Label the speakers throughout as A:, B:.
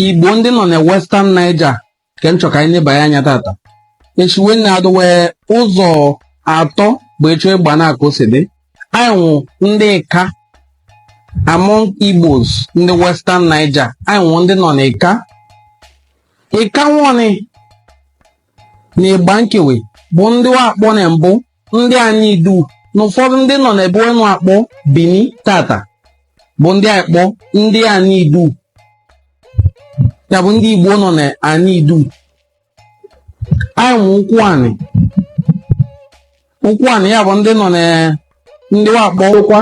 A: Igbo ndị nọ na Western Niger ka m chọrọ ka anyị nebanye anya tata. Echiwe na-adụ wee ụzọ atọ bụ echu ịgba na-aka ose dị. Anyị nwụ ndị Ika among Igbos ndị Western Niger. Anyị nwụ ndị nọ na Ika. Ika nwọnị na ịgba nkewe bụ ndị wakpọ na mbụ ndị anyị du na ụfọdụ ndị nọ na ebe wenu akpọ Benin tata bụ ndị akpọ ndị anyị du, ya bụ ndị Igbo nọ na anyị du. Anyị nwụ ụkwụ anị ya bụ ndị nọ na ndị wakpọ ụkwa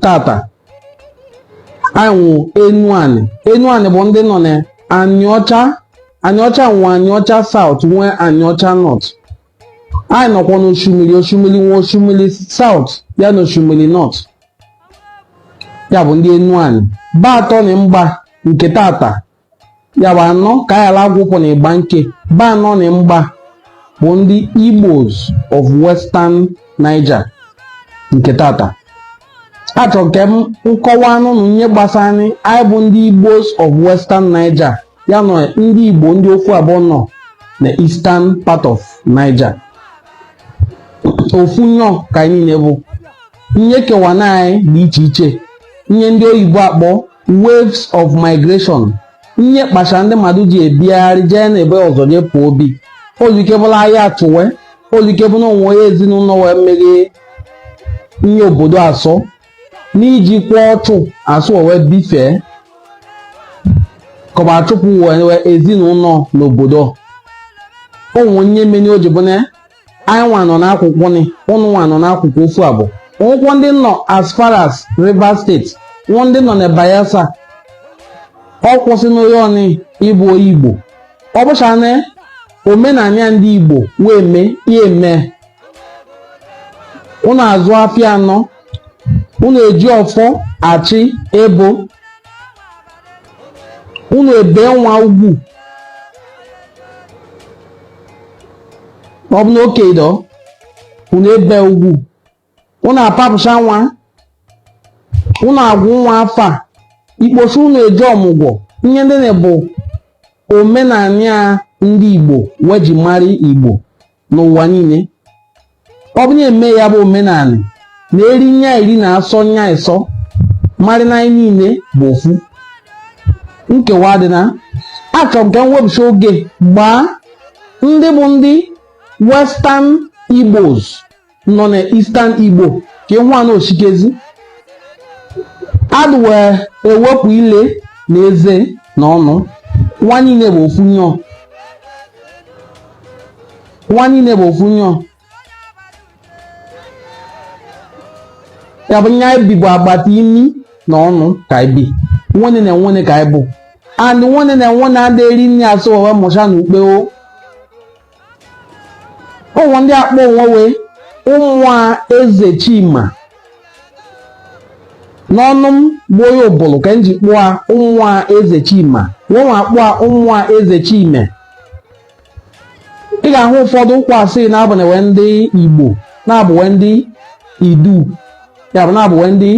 A: tata. Anyị nwụ enu anị bụ ndị nọ na Anịọcha nwe Anịọcha South nwee Anịọcha North. Anyị nọkwa n'osimiri nwe osimiri South ya na osimiri North, ya bụ ndị enu anị. Ba atọ na mgba nke tata ya bụ anọ ka anyị ala agwụpụ na ịgba nke. Ba anọ na mgba bụ ndị Igbos of Western Niger nke tata. Achọrọ nke m nkọwa anụ na ihe gbasara anyị bụ ndị Igbos of Western Niger ya nọ ndị Igbo ndị ofu abụọ nọ na Eastern part of Niger. Ofu nyọ ka anyị niile bụ ihe kewana anyị dị iche iche. Ihe ndị oyibo akpọ waves of migration, ihe kpacha ndị mmadụ ji ebigharị jee n'ebe ọzọ jee pụọ obi. Oluike bụla ahịa atụwe, oluike bụ na onwe onye ezinụlọ wee meghe ihe obodo asọ n'iji kwa ọchụ asụ wee bifee kọba achụpụ wee ezinụlọ n'obodo. Onwe onye meni o ji bụ na anyị nwa nọ n'akwụkwọ ni ụnụ nwa nọ n'akwụkwọ ofu abụọ. Onwekwa ndị nọ as far as Rivers State, nwa ndị nọ na Bayelsa. Ọ kwụsị n'onye ọnị ịbụ onye Igbo. Ọ bụcha na omenala ya ndị Igbo wee mee ihe eme. Unu azụ afịa anọ, unu eji ọfọ achị ebo, unu ebe nwa ugwu. Ọ bụ na oke dọ unu ebe ugwu, unu apapụcha nwa, unu agwụ nwa afa ikpochi, unu eji ọmụgwọ. Ihe ndị na-bụ omenala ndị Igbo wee ji mara Igbo n'ụwa niile. Ọ bụ na-eme ya bụ omenala na-eri nya iri na asọ nya ịsọ mara na anyị niile bụ ofu. Nkewa dị na achọrọ nke mwepụcha oge gbaa ndị bụ ndị Western Igbos nọ na Eastern Igbo ka ịhụ anụ osikezi. Adụ wee ewepụ ile na eze na ọnụ. Nwa niile bụ ofu nyọ. Nwa niile bụ ofu nyọ. Ya bụ nya ebi bụ agbata imi na ọnụ ka ebi. Nwene na nwene ka ebu. And nwene na nwene adị eri nri asụ wewe mụcha na ukpe o. Ụmụ ndị akpọ onwe wee ụmụnwa eze Chima. N'ọnụ m bụ onye ụbụlụ ka m ji kpụọ ụmụnwa eze Chima. Nwa akpụọ ụmụnwa eze Chime. Ị ga-ahụ ụfọdụ ụkwasị na-abụ na wee ndị Igbo na-abụ wee ndị Idu, ya bụ na-abụ wee ndị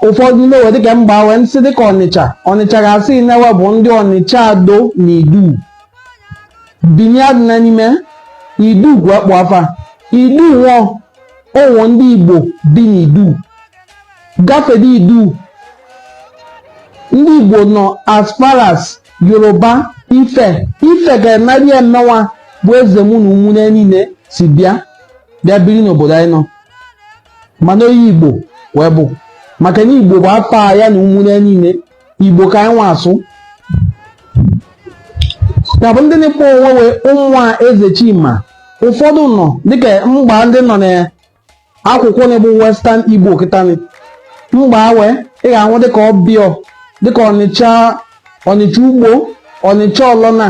A: ụfọdụ ndị owe dịka mba wee nsị dịka Ọnịcha ga-asị na-ewe bụ ndị Ọnịcha Ado na Idu. Binye adị na n'ime Idu gwa akpụ afa. Idu nwụọ onwo ndị Igbo bi n'Idu. Gafede Idu, ndị Igbo nọ as far as Yoruba, Ife ga-emerị emewa bụ eze mụ na ụmụnne niile si bịa biri n'obodo anyị nọ. Mana onye Igbo wee bụ maka na Igbo bụ afọ ya na ụmụnne niile. Igbo ka anyị nwa asụ. Ya bụ ndị na-ekpo onwe wee ụmụnwa eze Chima. Ụfọdụ nọ dịka mgba ndị nọ n'akwụkwọ na-ebu Western Igbo kịtanị. Mgba wee ị ga-ahụ dịka Ọbịọ, dịka Ọnịcha Ugbo, Ọnịcha Ọlọna,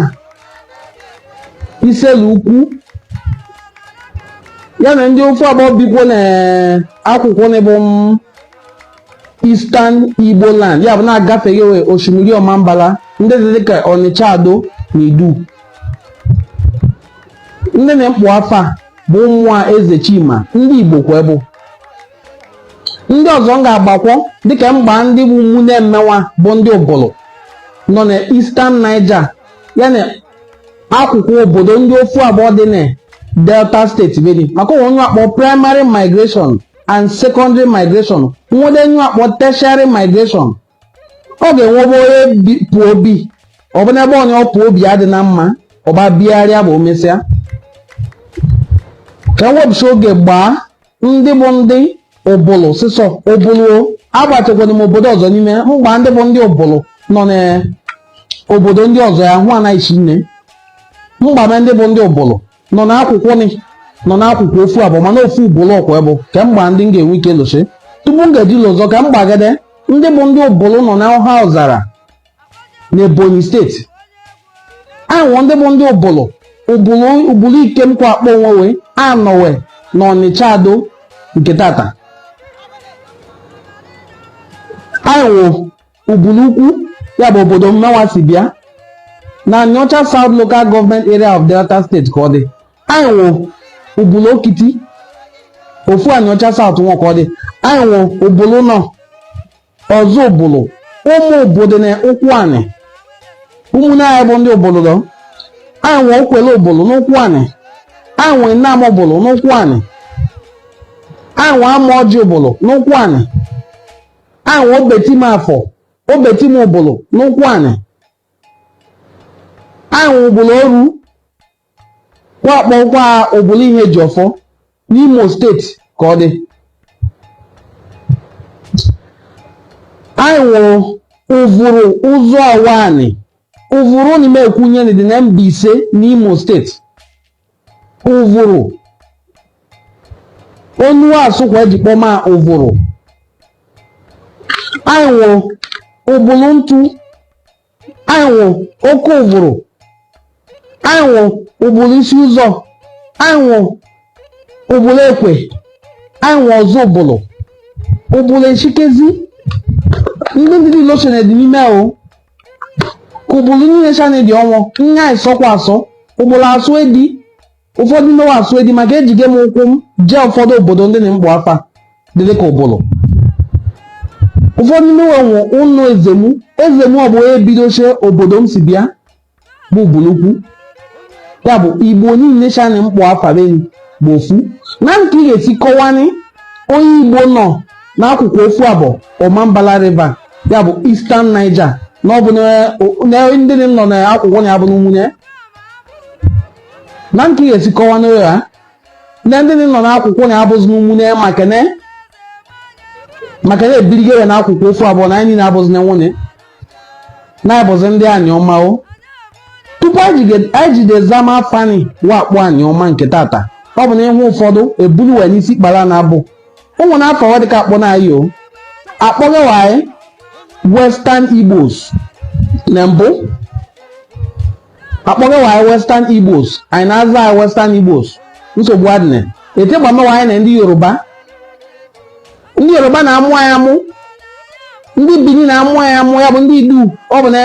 A: Iselu Ukwu, ya na ndị ofu abụọ bikwo na akwụkwọ na-ebu Eastern Igbo land, ya bụ na-agafeghị wee osimiri Ọmambala, ndị dị dịka Ọnịcha Ado na Idu. Ndị na-ekpu afa bụ ụmụnwa eze Chima, ndị Igbo kwa ebu. ndị ọzọ m ga-agbakwọ dịka mgba ndị bụ nwunye mmenwa bụ ndị ụbụlụ nọ na Eastern Niger ya na akwụkwọ obodo ndị ofu abụọ dị na Delta State Benin maka onye akpọ primary migration and secondary migration nwede enyu akpọ tertiary migration. Ọ ga-enwebe onye pụọ obi ọ bụ n'ebe onye ọ pụọ obi ya dị na mma ọba bịarịa bụ omesịa ka ewepụsị oge gbaa ndị bụ ndị ụbụlụ sịsọ ụbụlụ agbachekwara m obodo ọzọ n'ime mgba ndị bụ ndị ụbụlụ nọ n'obodo ndị ọzọ ya hụ anaghịchi nne mgbame ndị bụ ndị ụbụlụ nọ n'akwụkwọ ofu abụọ mana ofu ụbụlụ ọkwa ebo ka mgba ndị m ga-enwe ike lụsị tupu m ga-eji lụzọ ka m gbagede ndị bụ ndị ụbụlụ nọ na ọha ọzara na Ebonyi steeti ahụ ndị bụ ndị ụbụlụ Ikemkwa akpọ onwe wee anọwe na Ọnịcha Ado nke tata ahụ ụbụlụ ukwu ya bụ obodo mmenwa si bịa na Anịọcha South Local Government Area of Delta State ka ọ dị ahụ ụbụlụ Okiti ofu Anịọcha South nwa ka ọ dị ahụ ụbụlụ nọ ọzọ ụbụlụ ụmụ obodo na ụkwụ anị ụmụnne anyị bụ ndị ụbụlụ dọ ahụ okwele ụbụlụ n'ụkwụ anị ahụ Nnam ụbụlụ n'ụkwụ anị ahụ ama ọjị ụbụlụ n'ụkwụ anị ahụ obetim afọ obetim ụbụlụ n'ụkwụ anị ahụ ụbụlụ oru wakpọkwa ụbụlụ ihe ji ọfọ n'Imo steeti ka ọ dị ahụ ụvụrụ ụzọ ọwanị ụvụrụ n'ime ekwunye dị na Mbaise n'Imo steeti ụvụrụ onu asụkwa ejikpọma ụvụrụ ahụ ụbụlụ ntu ahụ oke ụvụrụ ahụ ụbụlụ isi ụzọ ahụ ụbụlụ ekwe ahụ ọzọ ụbụlụ eshikezi ndị niile ochene dị n'ime ahụ ka ụbụlụ niile chane dị ọnwụ nha ịsọkwa asọ ụbụlụ asụ edi ụfọdụ nnewa asụ edi maka ejige m ụkwụ m jee ụfọdụ obodo ndị na mgbọ afa dịdị ka ụbụlụ ụfọdụ nnewe nwụ ụnụ ezemu ọ bụ onye bidoche obodo m si bịa bụ ụbụlụkwu ya bụ Igbo niile chane mkpọ afa beni bụ ofu na nke ị ga-esi kọwani onye Igbo nọ n'akwụkwọ ofu abụọ Ọmambala River ya bụ Eastern Niger na ọ bụ na ndị nọ n'akwụkwọ ya bụ n'ụmụnye na nke ị ga-esi kọwani ya na ndị nọ n'akwụkwọ ya abụzi n'ụmụnye maka na ebirigo ya n'akwụkwọ ofu abụọ na anyị na-abụzi na nwunye na-abụzi ndị Anioma o tupu anyị jide zama fani wakpo Anioma nke tata ọ bụ na ịhụ ụfọdụ ebulu wee n'isi kpara na-abụ ụmụ n'afọ ọ dịka akpọ na-ayị o akpọghị Western Igbos na mbụ akpọghị Western Igbos anyị na-aza anyị Western Igbos nsogbu adịna ete gbamewa anyị na ndị Yoruba na-amụ anyị amụ ndị Benin na-amụ anyị amụ ya bụ ndị Idu ọ bụ na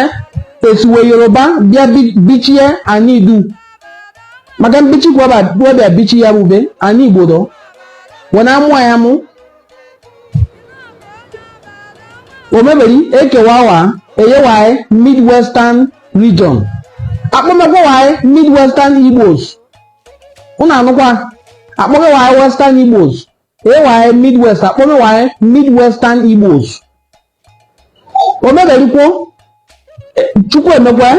A: esiwe Yoruba bịa bichie anyị Idu maka mbichi kwabịa bichi ya bube anyị Igbo dọ wena amụ anyị amụ omeberi ekewawa eyewa Midwestern region akpọmekwa Midwestern Igbos unu anụkwa akpọmewa Western Igbos eyewa Midwest akpọmewa Midwestern Igbos omeberikwo Chukwu emekwa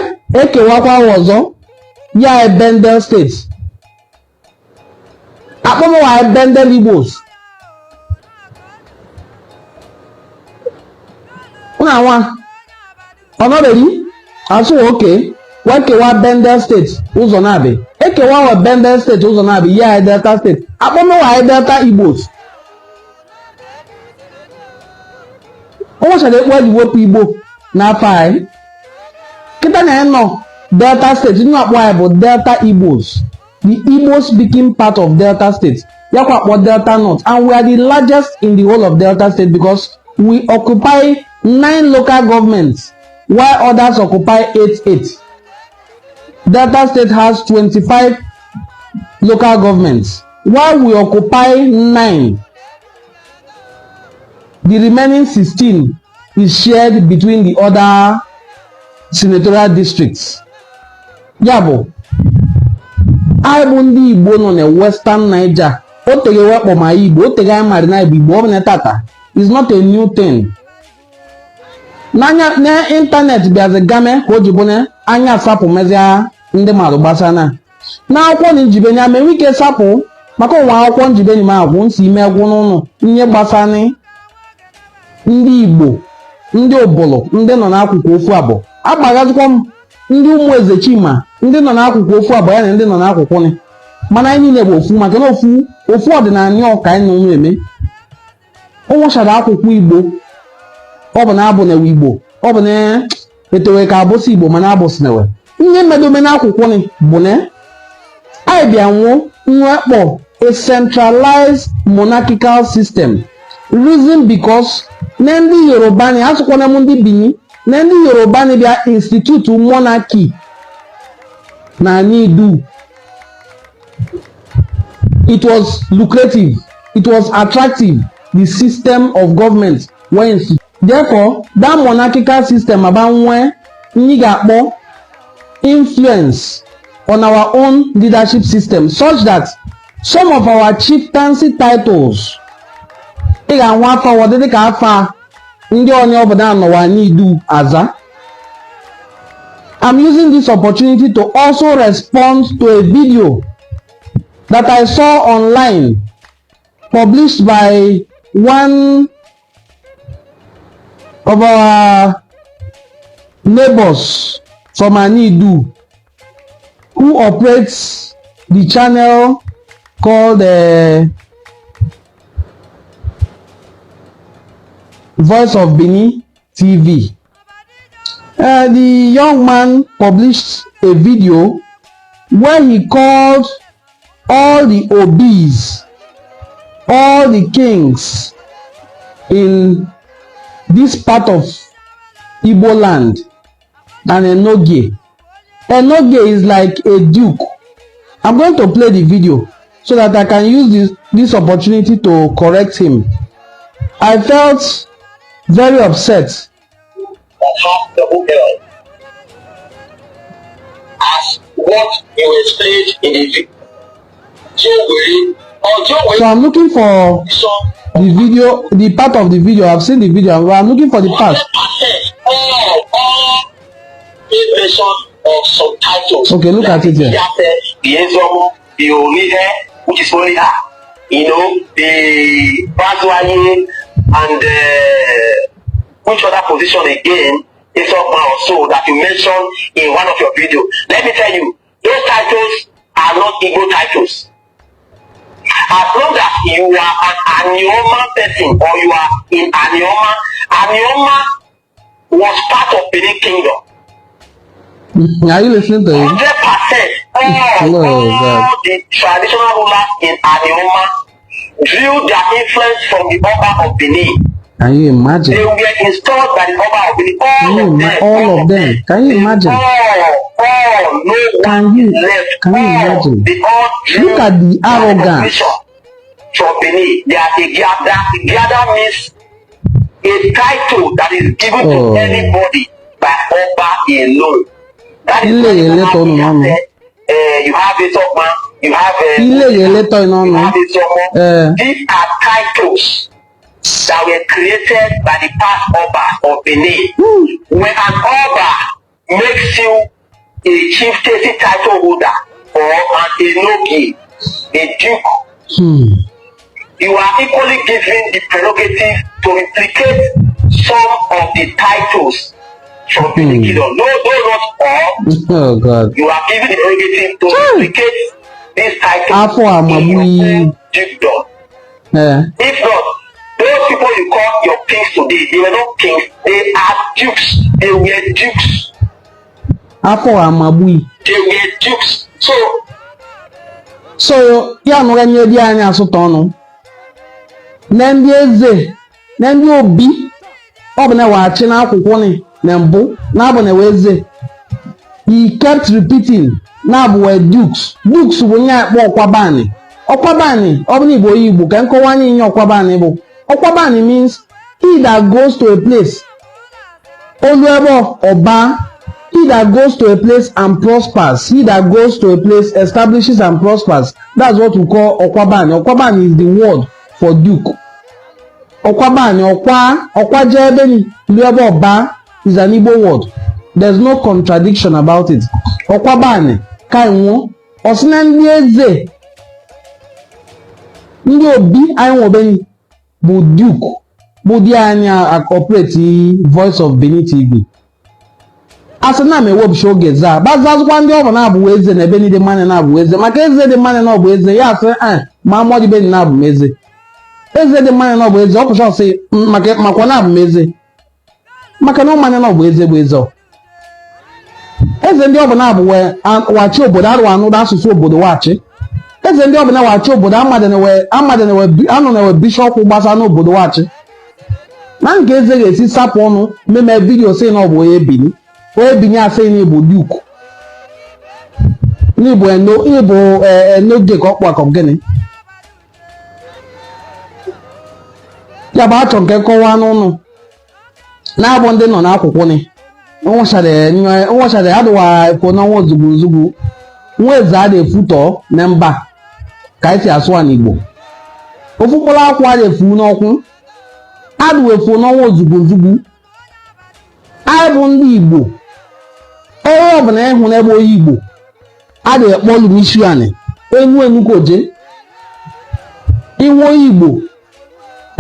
A: ekewakwa ọzọ ya Bendel State akpọmewa Bendel Igbos una nwa ọnọberi asụ oke wakewa Bendel State ụzọ na-abị ekewa Bendel State ụzọ na-abị ya Delta State akpọmewa Delta Igbos o nwechara ekpo eji wepụ Igbo n'afọ anyị kịta na nọ Delta State ndị akpọ anyị bụ Delta Igbos the Igbo speaking part of Delta State yakwa akpọ Delta North and we are the largest in the whole of Delta State because we occupy 9 local governments while others occupy 8. Delta State has 25 local governments while we occupy 9. The remaining 16 is shared between the other senatorial districts. Yabo, I bundi Igbo no ne Western Niger. Otege wepo ma Igbo, otege marina Igbo ne tata. It's not a new thing. Nanya ne internet biaze game ko jibone anya sapu mezia ndị mmadụ gbasana. Na akwụkwọ ni jibeni ame wike sapu maka nwa akwụkwọ njibeni ma agwụ nsi ime egwu n'ụnụ nye gbasani ndị Igbo, ndị obolo, ndị nọ n'akwụkwọ ofu abụọ. Agbagazikwa m ndị ụmụ eze Chima, ndị nọ n'akwụkwọ ofu abụọ ya na ndị nọ n'akwụkwọ ni. Mana anyị niile bụ ofu maka na ofu ọdịnala ọka anyị nọ eme. O nwechara akwụkwọ Igbo. Ọ bụ na abụ na Igbo. Ọ bụ na etowe ka abụsị Igbo mana abụsị na we. Ihe mmedome n'akwụkwọ ni bụ na anyị bịa nwụọ nwekpọ a centralized monarchical system. Reason because na ndị Yoruba ni asụkwana m ndị Bini na ndị Yoruba ni bịa institute monarchy na Nidu. It was lucrative, it was attractive, the system of government were instituted. Therefore, that monarchical system abanwe anyị ga-akpọ influence on our own leadership system such that some of our chieftaincy titles ị ga-anwụ afọ ọdịdị ka afọ ndị onye obodo anọwa Nidu aza. I'm using this opportunity to also respond to a video that I saw online published by one of our neighbors from Nidu who operates the channel called Voice of Benin TV. The young man published a video where he called all the Obis, all the kings in this part of Igbo land, and Enoge. Enoge is like a duke. I'm going to play the video so that I can use this opportunity to correct him. I felt very upset. As what you explained in the video. So I'm looking for the video, the part of the video. I've seen the video. I'm looking for the part. All of some titles. Okay, look at it here. The Olive, which is only her. You know, the Bazwaye and which other position again is up now so that you mentioned in one of your videos. Let me tell you, those titles are not Igbo titles. As long as you are an Anioma person or you are in Anioma, Anioma was part of Benin Kingdom. Are you listening to him? 100%. All the traditional rulers in Anioma drew their influence from the Oba of Benin. Can you imagine? They were installed by the Oba of Benin. All of them. Can you imagine? Can you imagine? Look at the arrogance. From Benin, they are a gather means a title that is given to anybody by Oba alone. That is why you have it up, man. You have it. These are titles that were created by the past Oba of Benin. When an Oba makes you a chieftaincy title holder or an enogi, a duke, you are equally given the prerogative to replicate some of the titles from Benin Kingdom. No, not all. Oh God! You are given the prerogative to replicate this title in your own dukedom. If not, those people you call your kings today, they were not kings. They are dukes. They were dukes. They were dukes. So ya no ganye di anya asụtọnụ. Na ndị eze, na ndị obi, ọ bụ na wachi na akwụkwọ ni na mbụ, na abụ na weze. He kept repeating, na abụ we dukes. Dukes bụ nye akpọ ọkwabani. Ọkwabani, ọ bụ na Igbo Igbo ka nkọwa anyị nye ọkwabani bụ. Ọkwabani means he that goes to a place, Oba of Benin, he that goes to a place and prospers, he that goes to a place establishes and prospers. That's what we call Okwabani. Okwabani is the word for duke. Okwabani, Okwa Jebeni, Oba of Benin is an Igbo word. There's no contradiction about it. Okwabani, Kaiwo, Osina ndị eze, ndị obi anyị nwobeni bụ duke, bụ di anya operate Voice of Benin TV. Asana me websho geza bazazukwa ndị ọbụ na-abụ eze na ebe ndị mmanụ na-abụ eze maka eze dị mmanụ na ọbụ eze ya asị ma mọdụ be na-abụ eze eze dị mmanụ na ọbụ eze ọ pụcha ọsị makwa na-abụ eze maka na mmanụ na ọbụ eze bụ eze eze ndị ọbụ na-abụ wachi obodo arụ anụ asụsụ obodo wachi eze ndị ọbụ na wachi obodo anụ na-ewe bishọp gbasa n'obodo wachi na nke eze ga-esi sapụ ọnụ meme vidio si na ọbụ onye Benin onye binye asị n'Igbo duke n'Igbo enoge ka ọkpụ akọ gịnị ya bụ achọ nke kọwaa n'ụnụ na-abụ ndị nọ n'akwụkwọ ni nwechara adụwa efo n'ọnwa ozugbo nwa eze a na-efutọ na mba ka esi asụ a n'Igbo ofu mkpụrụ akwụ a na-efu n'ọkwụ adụwa efo n'ọnwa ozugbo anyị bụ ndị Igbo onye ọbụla ịhụ n'ebe onye Igbo a na-ekpọ lumisiani enukoje iwu onye Igbo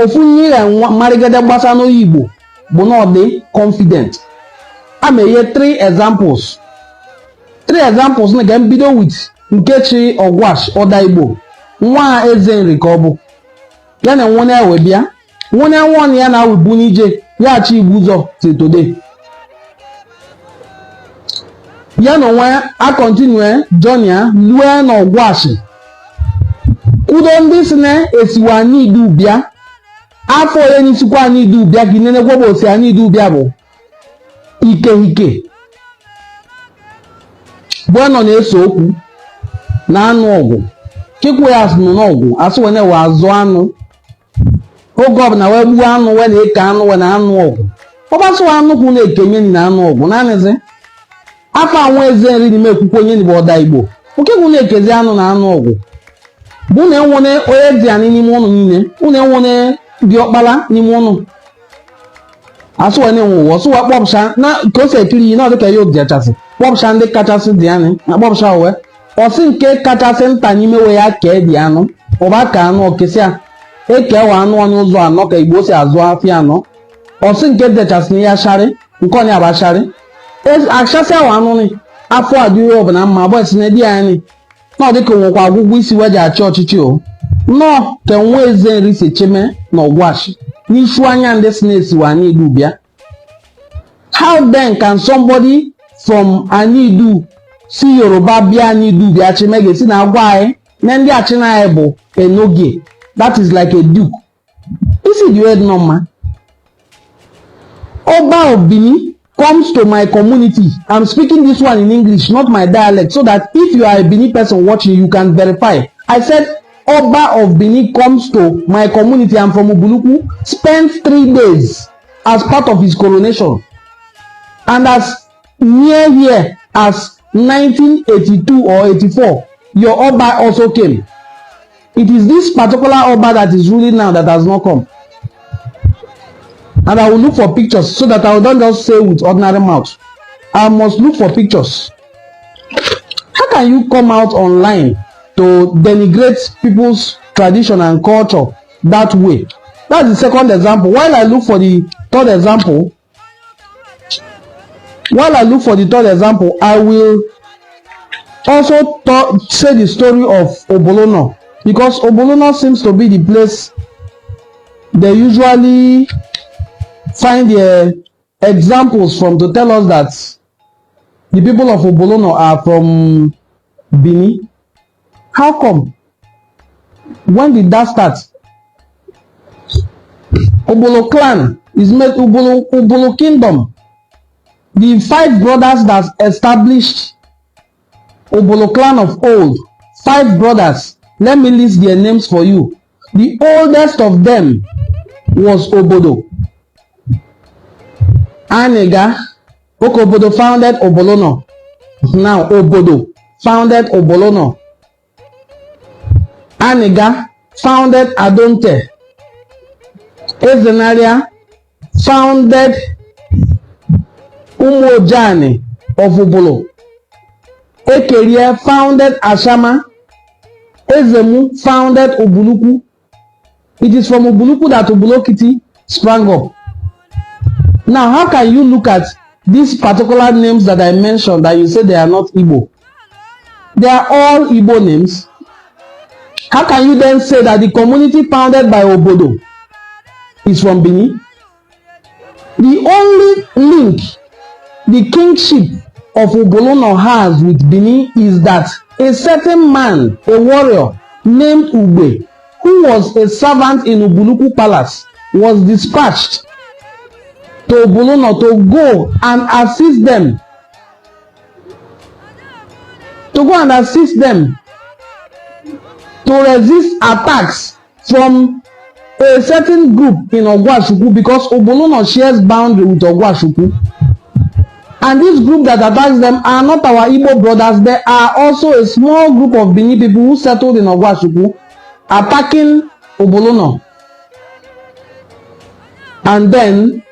A: ofu nyere marịgide gbasa n'onye Igbo bụ na ọ dị confident. A meghe 3 examples na ga mbido with Nkechi Ogwash Ọda Igbo nwa eze nri ka ọ bụ ya na nwone ewe bịa nwone nwone ya na-awibu n'ije ya achị Igbo ụzọ till today. Ya na onwe a continue journey lue na Ogwashi kudo ndị si na esiwa n'idu bịa afọ onye n'isikwa n'idu bịa gị nene gwobo osi n'idu bịa bụ ike bụ nọ na-eso okwu na anụ ọgwụ chikwu ya nọ n'ọgwụ asị wene we azụ anụ oge ọbụla wee gbuo anụ wee na-eke anụ wee na anụ ọgwụ ọgbasịwa anụ kwụ na-ekenye ni na anụ ọgwụ naanịzi afọ anwụ eze nri n'ime ekwukwe onye n'Igbo Ọda Igbo oke kwụ na-ekezi anụ na anụ ọgwụ bụ na enwone onye dị anyị n'ime ụnụ niile ụnụ enwone dị ọkpara n'ime ụnụ asụwa na-enwe ụwa ọsụwa kpọpụcha na ka o si ekiri ihe na ọdịka ya odịachasị kpọpụcha ndị kachasị dị anyị na kpọpụcha uwe ọsị nke kachasị nta n'ime we ya kee dị anụ ụba ka anụ okesịa ekewa anụ onye ụzọ anọ ka Igbo si azụ afịa anọ ọsị nke dechasị ya sharị nke onye abasharị achasị ahụ anụ ni afọ adịghị ọbụla mma abụọ esi na di anyị na ọdịka nwekwa agwụgwọ isi weji achị ọchịchị o nnọọ ka nwa eze nri si cheme na Ogwashi n'ifu anya ndị si na-esiwa Anidu bịa. How then can somebody from Anidu si Yoruba bịa Anidu bịa chime ga-esi na agwa anyị na ndị achị na anyị bụ enoge, that is like a duke. Isi dị wed normal. Oba of Benin comes to my community. I'm speaking this one in English, not my dialect, so that if you are a Benin person watching, you can verify. I said Oba of Benin comes to my community. I'm from Ubuluku, spends 3 days as part of his coronation. And as near here as 1982 or 84, your Oba also came. It is this particular Oba that is ruling now that has not come. And I will look for pictures so that I don't just say with ordinary mouth. I must look for pictures. How can you come out online to denigrate people's tradition and culture that way? That's the second example. While I look for the third example, I will also say the story of Obolono, because Obolono seems to be the place they usually find the examples from to tell us that the people of Obolono are from Benin. How come? When did that start? Obolo clan is made Obolo kingdom. The 5 brothers that established Obolo clan of old, 5 brothers. Let me list their names for you. The oldest of them was Obodo. Aniga. Okay, Obodo founded Obolono. Now, Obodo founded Obolono. Aniga founded Adonte. Ezenaria founded Umojani of Obolo. Ekeria founded Ashama. Ezemu founded Obuluku. It is from Obuluku that Obolokiti sprang up. Now, how can you look at these particular names that I mentioned that you say they are not Igbo? They are all Igbo names. How can you then say that the community founded by Obodo is from Benin? The only link the kingship of Obolono has with Benin is that a certain man, a warrior named Ugbe, who was a servant in Ubuluku Palace, was dispatched to Obolono to go and assist them. To resist attacks from a certain group in Ogwashuku, because Obolono shares boundary with Ogwashuku. And this group that attacks them are not our Igbo brothers. They are also a small group of Benin people who settled in Ogwashuku, attacking Obolono. And then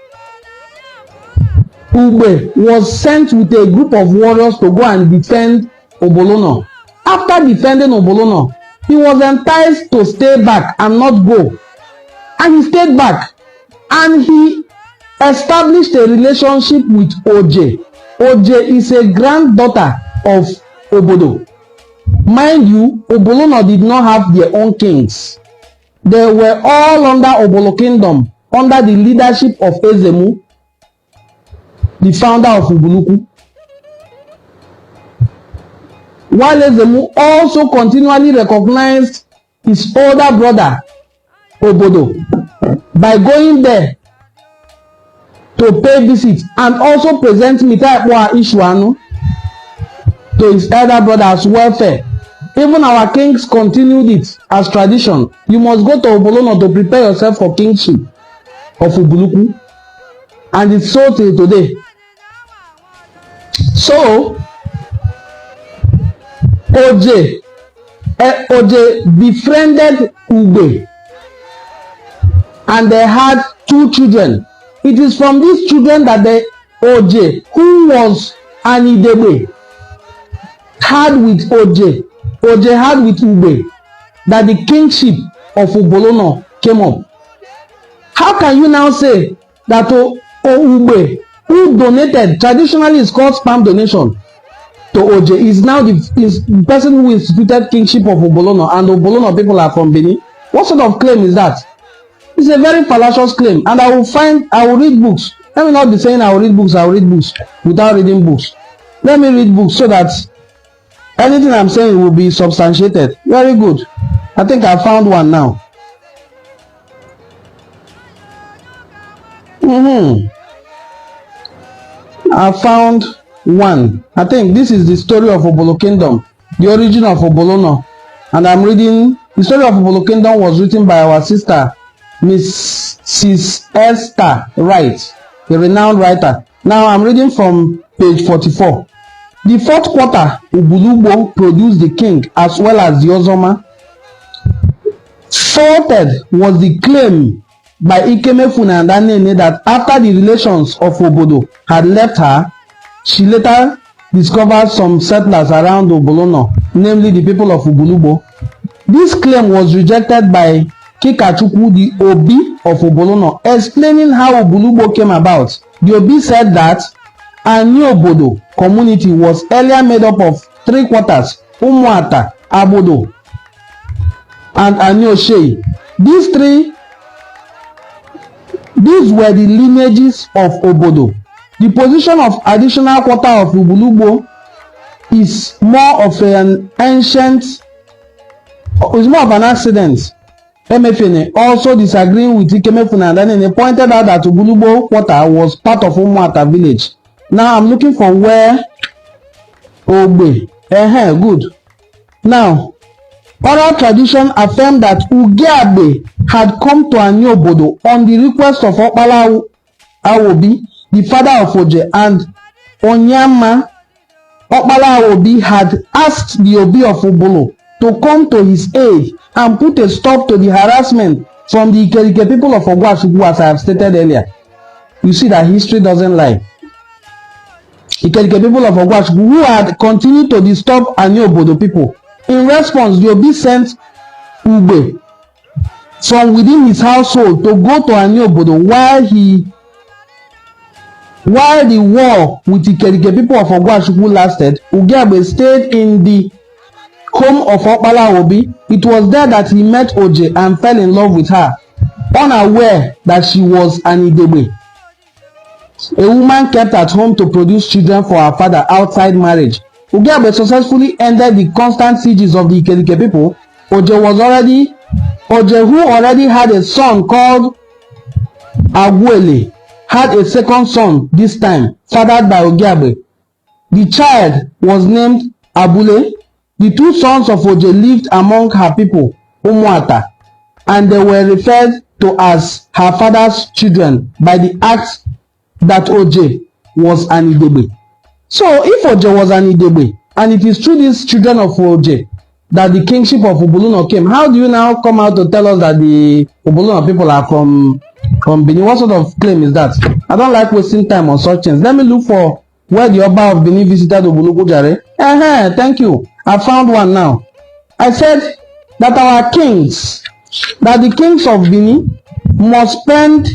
A: Ugbe was sent with a group of warriors to go and defend Obolono. After defending Obolono, he was enticed to stay back and not go. And he stayed back. And he established a relationship with Oje. Oje is a granddaughter of Obodo. Mind you, Obolono did not have their own kings. They were all under Obolo Kingdom, under the leadership of Ezemu, the founder of Ubuluku. While Ezemu also continually recognized his older brother, Obodo, by going there to pay visit and also present Mitaipwa Ishuanu to his elder brother's welfare. Even our kings continued it as tradition. You must go to Obolono to prepare yourself for kingship of Ubuluku. And it's so till today. So, Oje befriended Ugbe, and they had 2 children. It is from these children that the Oje, who was Anidebe, had with Oje had with Ugbe, that the kingship of Obolono came up. How can you now say that Ugbe, who donated, traditionally is called spam donation, to Oje, is now the person who instituted kingship of Obolono, and Obolono people are from Benin? What sort of claim is that? It's a very fallacious claim, and I will read books. Let me not be saying I will read books without reading books. Let me read books so that anything I'm saying will be substantiated. Very good. I think I found one now. I found one. I think this is the story of Obolo Kingdom, the origin of Obolono. And I'm reading, the story of Obolo Kingdom was written by our sister, Mrs. Esther Wright, a renowned writer. Now I'm reading from page 44. The 4th quarter, Ubulugbo produced the king as well as the Ozoma. 4th was the claim by Ikemefuna and Anene that after the relations of Obodo had left her, she later discovered some settlers around Obolono, namely the people of Ubulugbo. This claim was rejected by Kikachukwu, the Obi of Obolono, explaining how Ubulugbo came about. The Obi said that Aniobodo community was earlier made up of 3 quarters, Umuata, Abodo, and Anioshei. These were the lineages of Obodo. The position of additional quarter of Ubulugbo is more of an accident. Emefene, also disagreeing with Ikemefuna, and then he pointed out that Ubulugbo quarter was part of Umuata village. Now I'm looking for where Ogbe. Good. Now, oral tradition affirmed that Ugeabe had come to Aniobodo on the request of Okpala Awobi, the father of Oje, and Anioma, Okpala Obi, had asked the Obi of Ubulu to come to his aid and put a stop to the harassment from the Ikerike people of Ogwasugwu, as I have stated earlier. You see that history doesn't lie. Ikerike people of Ogwasugwu, who had continued to disturb Aniobodo people. In response, the Obi sent Ugbe from within his household to go to Aniobodo while the war with the Ikerike people of Ogwasugwu lasted. Ugiabe stayed in the home of Okpala Obi. It was there that he met Oje and fell in love with her, unaware that she was an Igbo. A woman kept at home to produce children for her father outside marriage. Ugiabe successfully ended the constant sieges of the Ikerike people. Oje, who already had a son called Agwele, had a second son, this time fathered by Ugiabe. The child was named Abule. The two sons of Oje lived among her people, Umuata, and they were referred to as her father's children by the act that Oje was an Igbo. So if Oje was an Igbo, and it is through these children of Oje that the kingship of Ubuluno came, how do you now come out to tell us that the Ubuluno people are from Benin? What sort of claim is that? I don't like wasting time on such things. Let me look for where the Oba of Benin visited Ubuluku Jare. Thank you. I found one now. I said that our kings, that the kings of Benin must spend,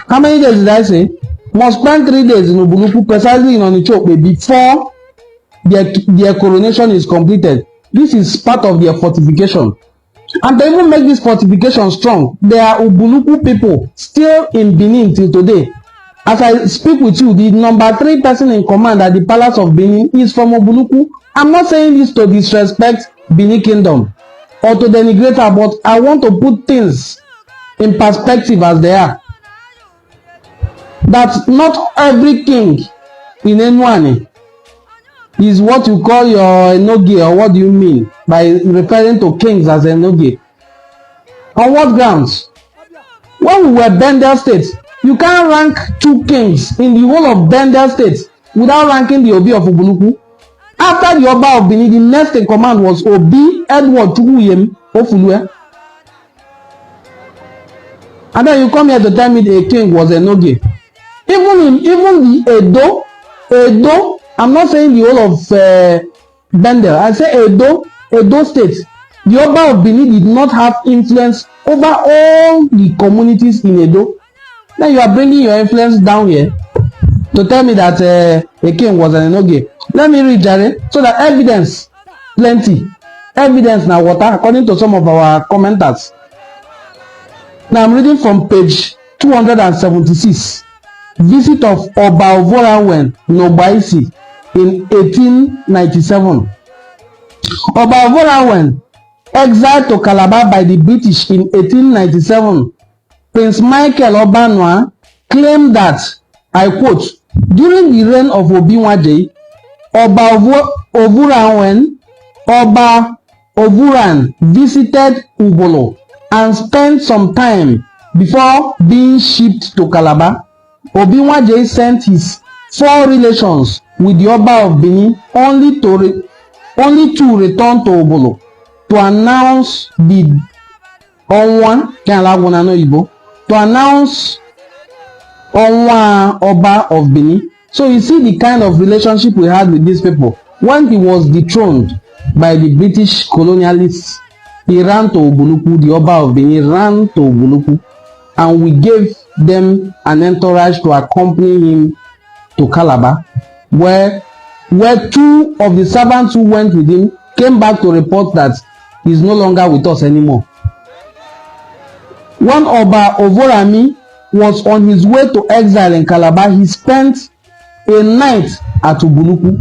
A: how many days did I say? Must spend 3 days in Ubuluku, precisely in Onichokwe, before their coronation is completed. This is part of their fortification. And to even make this fortification strong, there are Ubuluku people still in Benin till today. As I speak with you, the number 3 person in command at the palace of Benin is from Ubuluku. I'm not saying this to disrespect Benin Kingdom or to denigrate her, but I want to put things in perspective as they are. That not every king in Enuani is what you call your Enoge, or what do you mean by referring to kings as Enoge? On what grounds? When we were Bendel State, you can't rank 2 kings in the whole of Bendel State without ranking the Obi of Ubuluku. After the Oba of Benin, the next in command was Obi Edward Chukuyem Ofulue. And then you come here to tell me the king was Enoge. Even the Edo, I'm not saying the whole of Bendel. I say Edo State. The Oba of Benin did not have influence over all the communities in Edo. Then you are bringing your influence down here to tell me that a king was an Enoge. Let me read, Jare, so that evidence, plenty. Evidence now water, according to some of our commenters. Now I'm reading from page 276. Visit of Oba of Benin Nobaisi in 1897. Oba of Benin, exiled to Calabar by the British in 1897, Prince Michael Obanwa claimed that, I quote, during the reign of Obinwaje, Oba Ovuran visited Ubolo and spent some time before being shipped to Calabar. Obinwaje sent his 4 relations with the Oba of Benin only to return to Ubolo to announce the Onwa Oba of Benin. So you see the kind of relationship we had with these people. When he was dethroned by the British colonialists, he ran to Ubuluku. The Oba of Benin ran to Ubuluku, and we gave them an entourage to accompany him to Calabar, where 2 of the servants who went with him came back to report that he is no longer with us anymore. When Oba Ovorami was on his way to exile in Calabar, he spent a night at Ubuluku.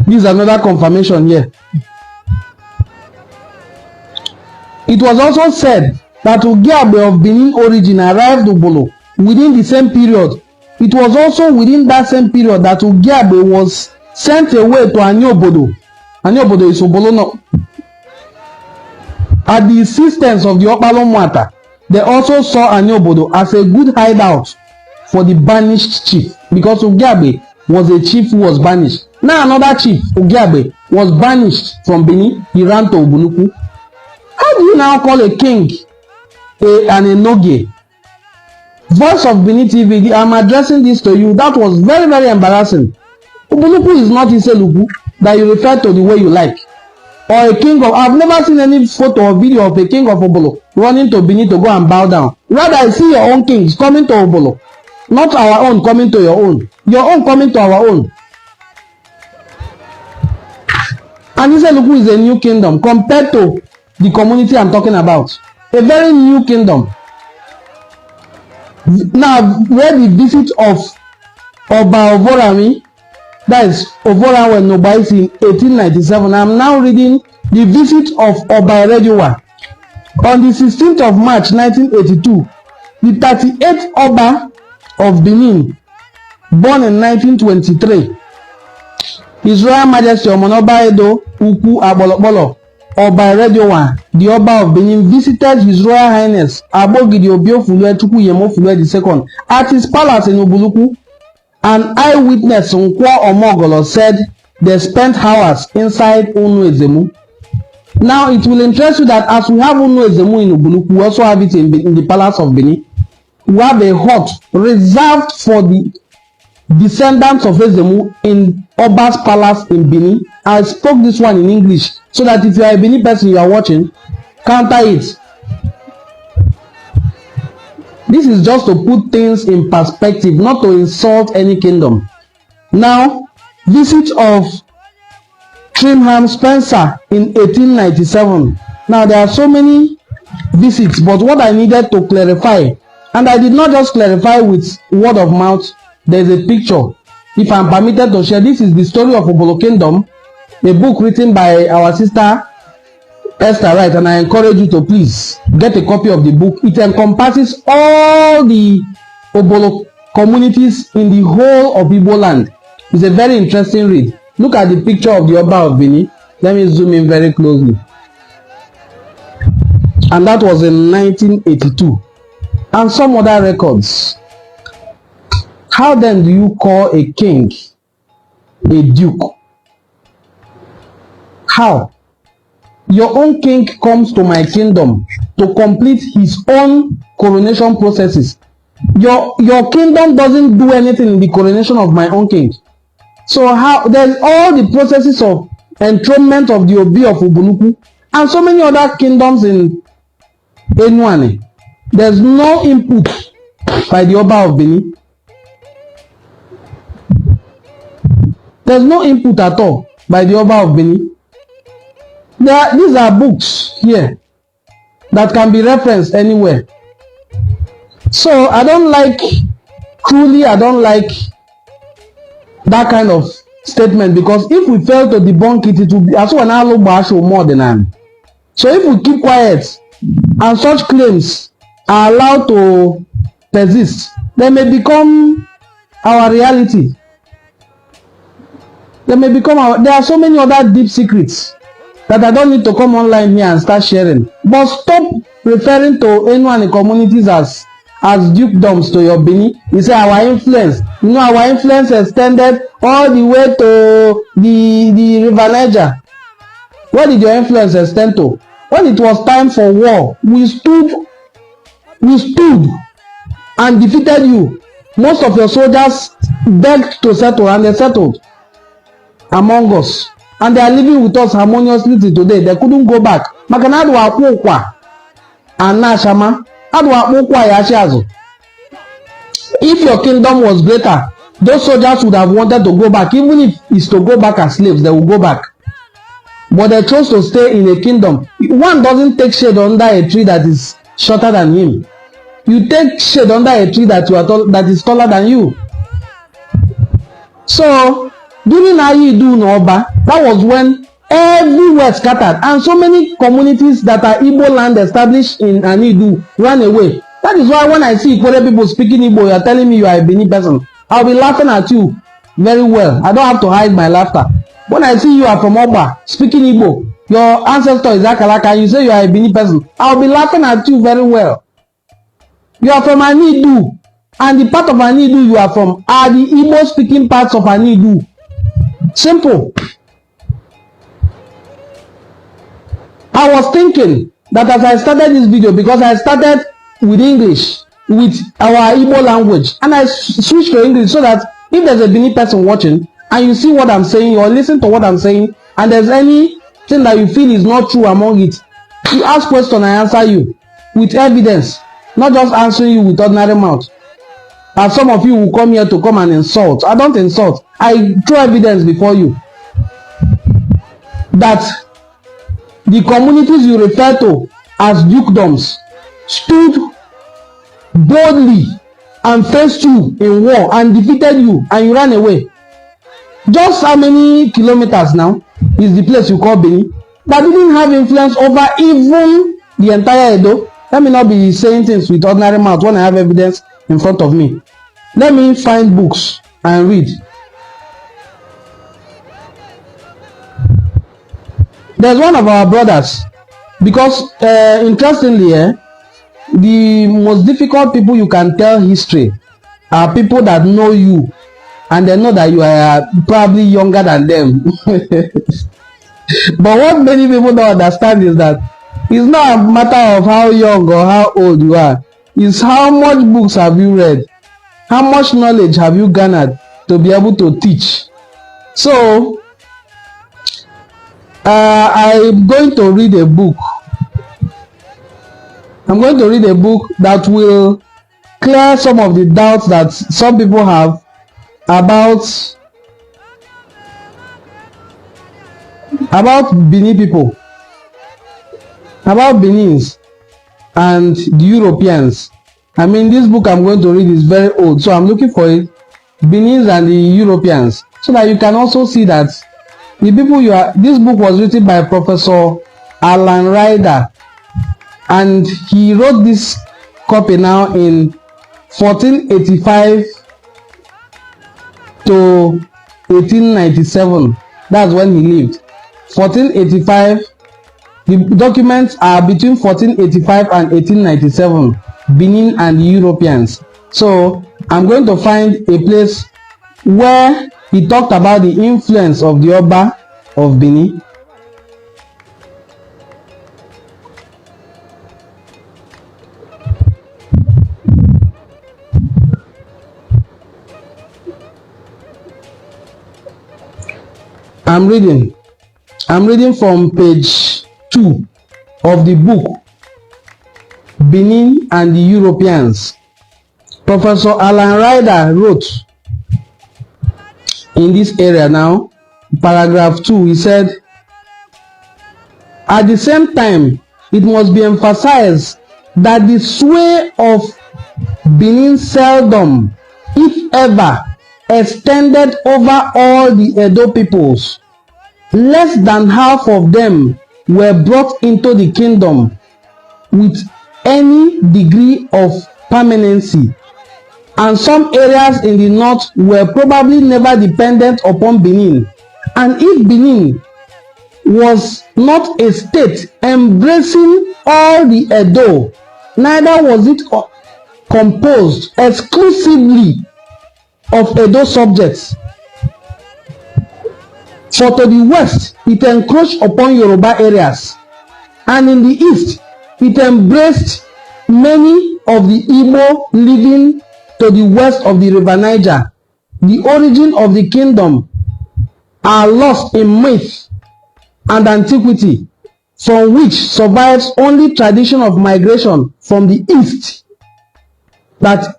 A: This is another confirmation here. It was also said that Ugiabe of Benin origin arrived Ubolo within the same period. It was also within that same period that Ugiabe was sent away to Aniobodo. Aniobodo is Ubolo. At the insistence of the Okpalo Mwata, they also saw Aniobodo as a good hideout for the banished chief, because Ogiabe was a chief who was banished. Now another chief, Ogiabe, was banished from Benin. He ran to Obunuku. How do you now call a king and a Noge? Voice of Benin TV, I'm addressing this to you. That was very, very embarrassing. Obunuku is not Iseluku that you refer to the way you like. Or a king of, I've never seen any photo or video of a king of Obolo running to Benin to go and bow down. Rather, I see your own kings coming to Obolo. Not our own coming to your own. Your own coming to our own. And Iseluku is a new kingdom compared to the community I'm talking about. A very new kingdom. Now, where the visit of Oba of Benin, that is Ovoranwe Nobais in 1897. I'm now reading the visit of Oba Erejuwa. On the 16th of March 1982, the 38th Oba of Benin, born in 1923, His Royal Majesty Omonoba Edo Uku Abolokbolo, Oba Erejuwa, the Oba of Benin, visited His Royal Highness Abogidi Obiofulue Chukwuyemofulue II at his palace in Ubuluku. An eyewitness Nkwo Omogolo said they spent hours inside Unu Ezemu. Now it will interest you that as we have Unu Ezemu in Ubuluku, we also have it in the palace of Benin. We have a hut reserved for the descendants of Ezemu in Oba's palace in Benin. I spoke this one in English so that if you are a Benin person you are watching, counter it. This is just to put things in perspective, not to insult any kingdom. Now, visit of Trimham Spencer in 1897. Now, there are so many visits, but what I needed to clarify, and I did not just clarify with word of mouth, there is a picture. If I'm permitted to share, this is the story of Obolo Kingdom, a book written by our sister Esther Wright, and I encourage you to please get a copy of the book. It encompasses all the Obolo communities in the whole of Igbo land. It's a very interesting read. Look at the picture of the Oba of Benin. Let me zoom in very closely. And that was in 1982. And some other records. How then do you call a king a duke? How? Your own king comes to my kingdom to complete his own coronation processes. Your kingdom doesn't do anything in the coronation of my own king. So how there's all the processes of enthronement of the Obi of Ubunuku and so many other kingdoms in Enuane. There's no input by the Oba of Benin. There's no input at all by the Oba of Benin. These are books here that can be referenced anywhere. So I don't like that kind of statement, because if we fail to debunk it, it will be as one show more than an. So if we keep quiet and such claims are allowed to persist, they may become our reality. There are so many other deep secrets that I don't need to come online here and start sharing. But stop referring to anyone communities as dukedoms to your Benin. You say our influence. You know, our influence extended all the way to the River Niger. Where did your influence extend to? When it was time for war, we stood and defeated you. Most of your soldiers begged to settle, and they settled among us. And they are living with us harmoniously till today. They couldn't go back. Makanadu akwukwa anashama. Adu akwukwa yashazo. If your kingdom was greater, those soldiers would have wanted to go back. Even if it's to go back as slaves, they will go back. But they chose to stay in a kingdom. One doesn't take shade under a tree that is shorter than him. You take shade under a tree that is taller than you. So during Ayidu Noba, that was when everywhere scattered, and so many communities that are Igbo land established in Anidu ran away. That is why when I see Ikore people speaking Igbo, you are telling me you are a Benin person, I'll be laughing at you very well. I don't have to hide my laughter. When I see you are from Oba speaking Igbo, your ancestor is Akalaka, and you say you are a Benin person, I'll be laughing at you very well. You are from Anidu. and the part of Anidu you are from are the Igbo speaking parts of Anidu. Simple. I was thinking that as I started this video, because I started with English, with our Igbo language, and I switched to English so that if there's a Benin person watching and you see what I'm saying or listen to what I'm saying, and there's anything that you feel is not true among it, you ask question, I answer you with evidence, not just answering you with ordinary mouth. As some of you will come here to come and insult. I don't insult. I throw evidence before you that the communities you refer to as dukedoms stood boldly and faced you in war and defeated you, and you ran away. Just how many kilometers now is the place you call Benin that didn't have influence over even the entire Edo? Let me not be saying things with ordinary mouth when I have evidence in front of me. Let me find books and read. There's one of our brothers, because interestingly, the most difficult people you can tell history are people that know you and they know that you are probably younger than them. But what many people don't understand is that it's not a matter of how young or how old you are. It's how much books have you read, how much knowledge have you garnered to be able to teach. So I'm going to read a book. I'm going to read a book that will clear some of the doubts that some people have about Benin people, about Benins and the Europeans. I mean, this book I'm going to read is very old, so I'm looking for it, Benins and the Europeans, so that you can also see that the people you are. This book was written by Professor Alan Ryder, and he wrote this copy now in 1485 to 1897. That's when he lived. 1485. The documents are between 1485 and 1897. Benin and the Europeans. So I'm going to find a place where he talked about the influence of the Oba of Benin. I'm reading from page 2 of the book Benin and the Europeans. Professor Alan Ryder wrote in this area now, paragraph 2, he said, at the same time, it must be emphasized that the sway of Benin seldom, if ever, extended over all the Edo peoples. Less than half of them were brought into the kingdom with any degree of permanency, and some areas in the north were probably never dependent upon Benin. And if Benin was not a state embracing all the Edo, neither was it composed exclusively of Edo subjects. For to the west, it encroached upon Yoruba areas, and in the east, it embraced many of the Igbo living to the west of the river Niger. The origin of the kingdom are lost in myth and antiquity, from which survives only tradition of migration from the east, that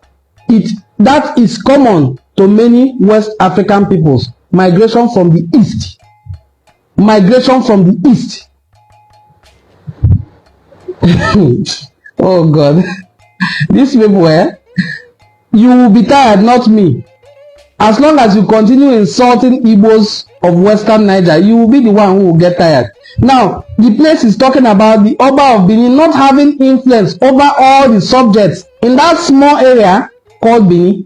A: is common to many West African peoples. Migration from the east. Migration from the east. Oh God. These people, you will be tired, not me. As long as you continue insulting Igbos of Western Niger, you will be the one who will get tired. Now, the place is talking about the Oba of Benin not having influence over all the subjects in that small area called Benin.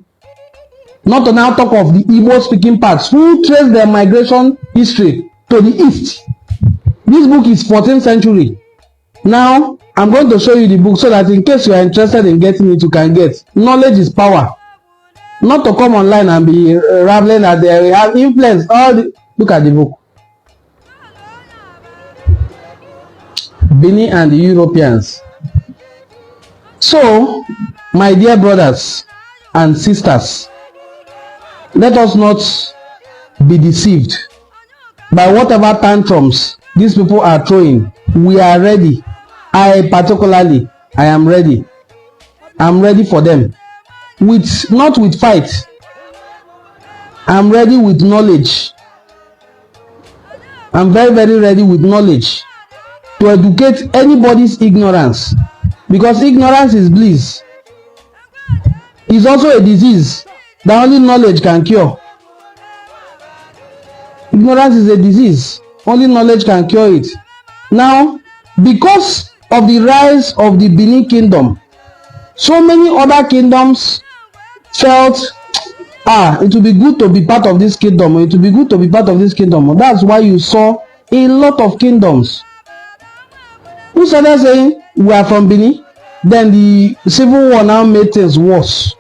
A: Not to now talk of the Igbo speaking parts who trace their migration history to the east. This book is 14th century. Now, I'm going to show you the book so that in case you are interested in getting it, you can get. Knowledge is power. Not to come online and be rambling that they have influence all the, look at the book. Benin and the Europeans. So, my dear brothers and sisters, let us not be deceived by whatever tantrums these people are throwing. We are ready. I am ready. I'm ready for them. Not with fight. I'm ready with knowledge. I'm very, very ready with knowledge to educate anybody's ignorance, because ignorance is bliss. It's also a disease that only knowledge can cure. Ignorance is a disease. Only knowledge can cure it. Now, because of the rise of the Benin kingdom, so many other kingdoms felt, it will be good to be part of this kingdom. It will be good to be part of this kingdom. That's why you saw a lot of kingdoms who started saying, we are from Benin. Then the civil war now made things worse.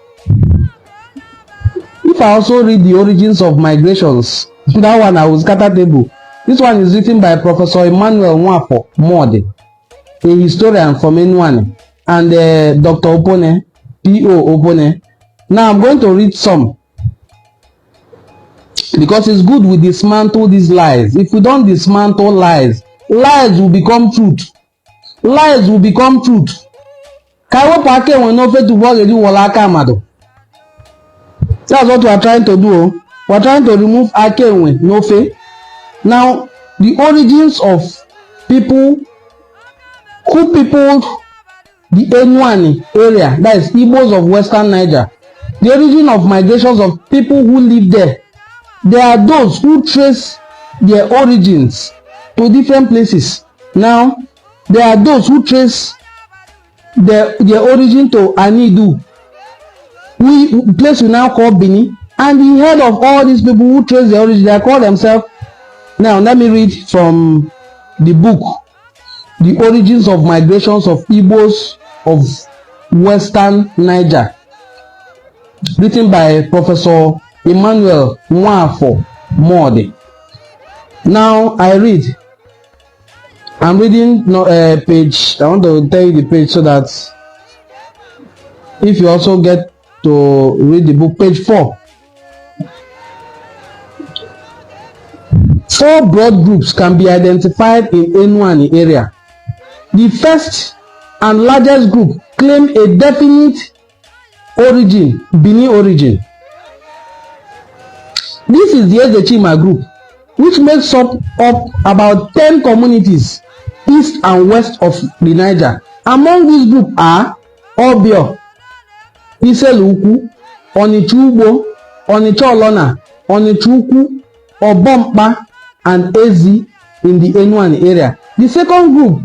A: If I also read the origins of migrations, that one I will scatter table. This one is written by Professor Emmanuel Nwafo Mode, a historian from Enuani, and Dr. Opone, P.O. Opone. Now I'm going to read some, because it's good we dismantle these lies. If we don't dismantle lies, lies will become truth. Lies will become truth. That's what we are trying to do. We are trying to remove Akenwe Nofe. Now, the origins of people who peopled the Enuani area, that is Igbos of Western Niger, the origin of migrations of people who live there, there are those who trace their origins to different places. Now, there are those who trace their origin to Anidu, place we now call Benin, and the head of all these people who trace their origin, they call themselves. Now, let me read from the book, The Origins of Migrations of Igbos of Western Niger, written by Professor Emmanuel Nwafo Mode. Now, I read. I'm reading page. I want to tell you the page so that if you also get to read the book, page 4. 4 broad groups can be identified in Enuani area. The first and largest group claim a definite origin, Benin origin. This is the Ezechima group, which makes up about 10 communities east and west of the Niger. Among this group are Obio, Iseluku, Onichubo, Onicholona, Onichuku, Obompa, and Ezi in the Enuani area. The second group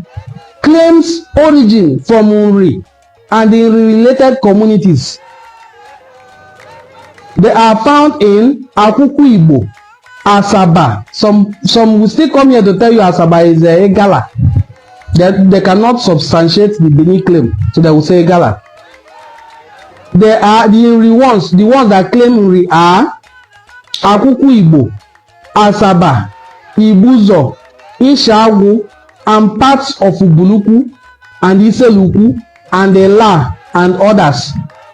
A: claims origin from Unri and the related communities. They are found in Akuku Igbo, Asaba. Some will still come here to tell you Asaba is Egala. They cannot substantiate the Benin claim, so they will say Egala. There are the Unri ones. The ones that claim Unri are Akuku Igbo, Asaba, Ibuzo, Ishagu, and parts of Ubuluku and Iseluku and Ela and others.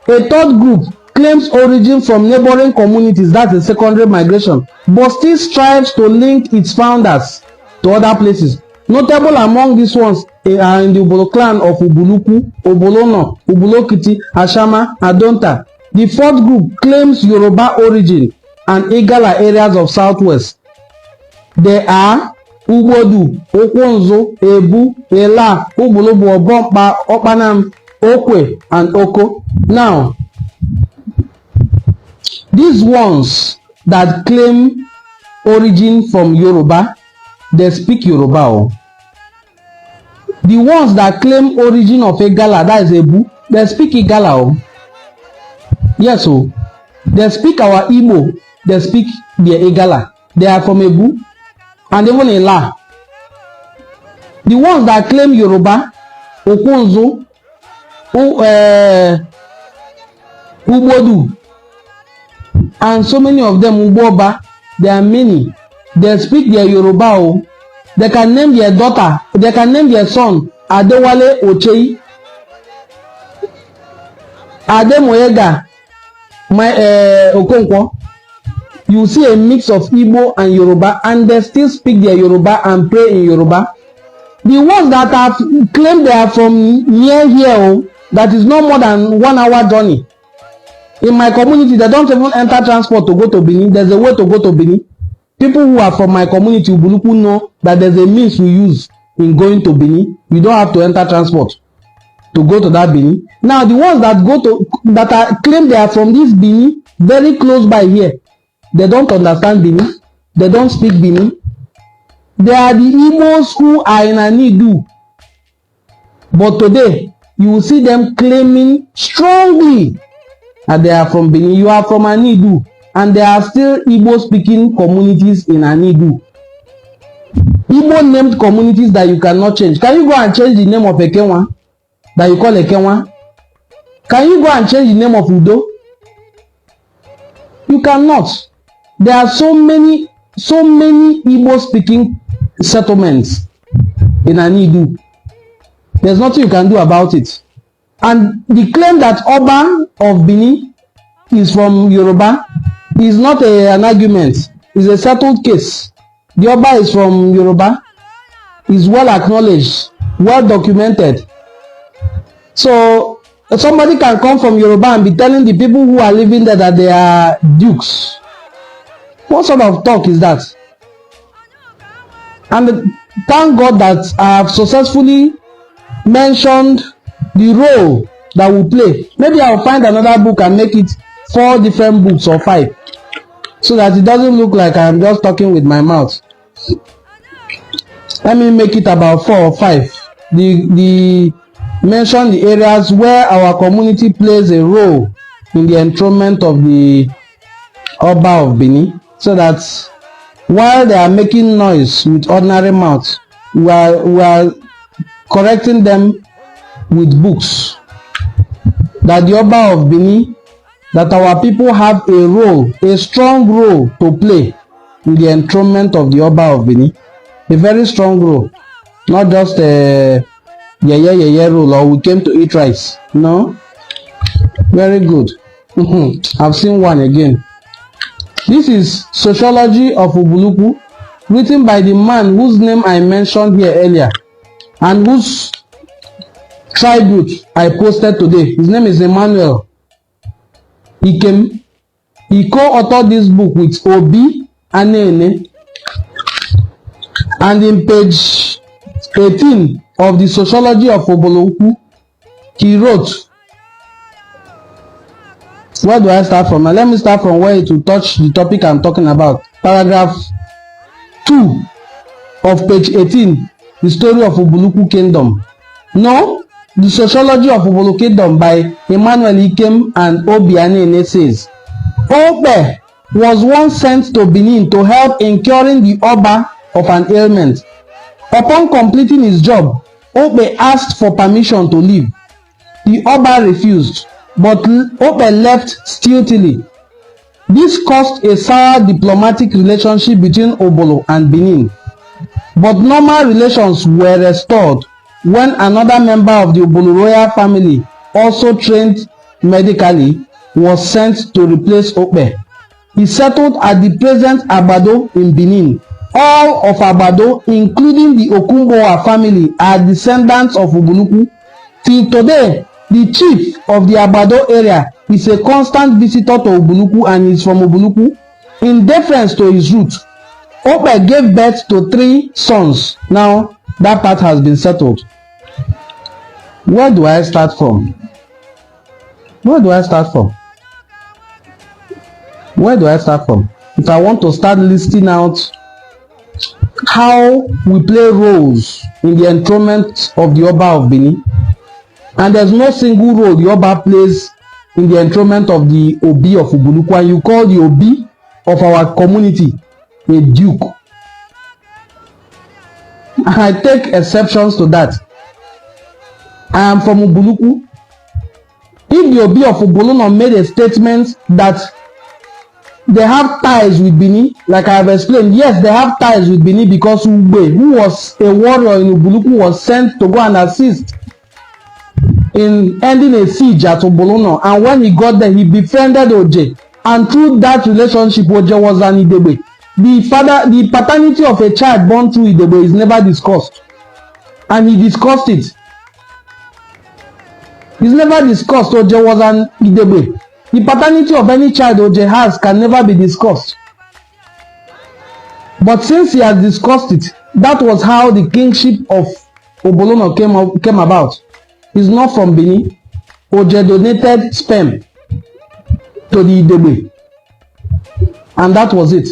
A: A third group claims origin from neighboring communities, that's a secondary migration, but still strives to link its founders to other places. Notable among these ones are in the Ubolo clan of Ubuluku, Obolono, Ubulokiti, Ashama, Adonta. The fourth group claims Yoruba origin and Igala areas of southwest. There are Ubodu, Okwonzo, Ebu, Ela, Ubulubu, Obompa, Opanam, Okwe, and Oko. Now, these ones that claim origin from Yoruba, they speak Yoruba. The ones that claim origin of Igala, that is Ebu, they speak Igala. Yes, so they speak our Igbo, they speak their Igala. They are from Ebu and even Ela. The ones that claim Yoruba, Okwonzo, Ubodu, and so many of them Uboba, there are many. They speak their Yoruba. They can name their daughter, they can name their son Adewale Ochei, Ademoyega, Okonkwo. You see a mix of Igbo and Yoruba, and they still speak their Yoruba and pray in Yoruba. The ones that have claimed they are from near here, that is no more than 1 hour journey. In my community, they don't even enter transport to go to Benin. There's a way to go to Benin. People who are from my community, Ubuluku, know that there's a means we use in going to Benin. You don't have to enter transport to go to that Benin. Now, the ones that claim they are from this Benin, very close by here, they don't understand Benin. They don't speak Benin. They are the Igbos who are in Anidu. But today, you will see them claiming strongly that they are from Benin. You are from Anidu. And there are still Igbo-speaking communities in Anidu. Igbo-named communities that you cannot change. Can you go and change the name of Ekenwa that you call Ekenwa? Can you go and change the name of Udo? You cannot. There are so many Igbo-speaking settlements in Anidu. There's nothing you can do about it. And the claim that Oba of Benin is from Yoruba is not an argument. It's a settled case. The Oba is from Yoruba. Is well acknowledged, well documented. So somebody can come from Yoruba and be telling the people who are living there that they are dukes. What sort of talk is that? And thank God that I have successfully mentioned the role that we play. Maybe I'll find another book and make it 4 different books or 5, so that it doesn't look like I'm just talking with my mouth. Let me make it about 4 or 5. Mention the areas where our community plays a role in the enthronement of the Oba of Benin, so that while they are making noise with ordinary mouth, we are correcting them with books. That the Oba of Benin, that our people have a role, a strong role to play in the enthronement of the Oba of Benin. A very strong role, not just a role, or we came to eat rice. No, very good. I've seen one again. This is Sociology of Ubuluku, written by the man whose name I mentioned here earlier, and whose tribute I posted today. His name is Emmanuel. He co-authored this book with Obi Anene, and in page 18 of the Sociology of Ubuluku, he wrote, where do I start from? Now let me start from where it will touch the topic I'm talking about. Paragraph 2 of page 18, the story of Ubuluku Kingdom. No, the Sociology of Ubuluku Kingdom by Emmanuel Ikem and Obi Anene says, Obe was once sent to Benin to help in curing the Oba of an ailment. Upon completing his job, Obe asked for permission to leave. The Oba refused, but Obe left stealthily. This caused a sour diplomatic relationship between Obolo and Benin. But normal relations were restored when another member of the Obolo royal family, also trained medically, was sent to replace Obe. He settled at the present Abado in Benin. All of Abado, including the Okumboa family, are descendants of Ubuluku. Till today, the chief of the Abado area is a constant visitor to Ubuluku and is from Ubuluku. In deference to his roots, Obe gave birth to 3 sons. Now, that part has been settled. Where do I start from? Where do I start from? Where do I start from? If I want to start listing out how we play roles in the enthronement of the Oba of Benin, and there's no single role the Oba plays in the enthronement of the Obi of Ubuluku, and you call the Obi of our community a duke. I take exceptions to that. I am from Ubuluku. If the Obi of Ubuluku made a statement that they have ties with Benin, like I have explained. Yes, they have ties with Benin because Ugbe, who was a warrior in Ubuluku, was sent to go and assist in ending a siege at Obolono. And when he got there, he befriended Oje. And through that relationship, Oje was an Idebe. The paternity of a child born through Idebe is never discussed. And he discussed it. It's never discussed. Oje was an Idebe. The paternity of any child Oje has can never be discussed. But since he has discussed it, that was how the kingship of Obolono came about. It's not from Benin. Oje donated sperm to the Idebe. And that was it.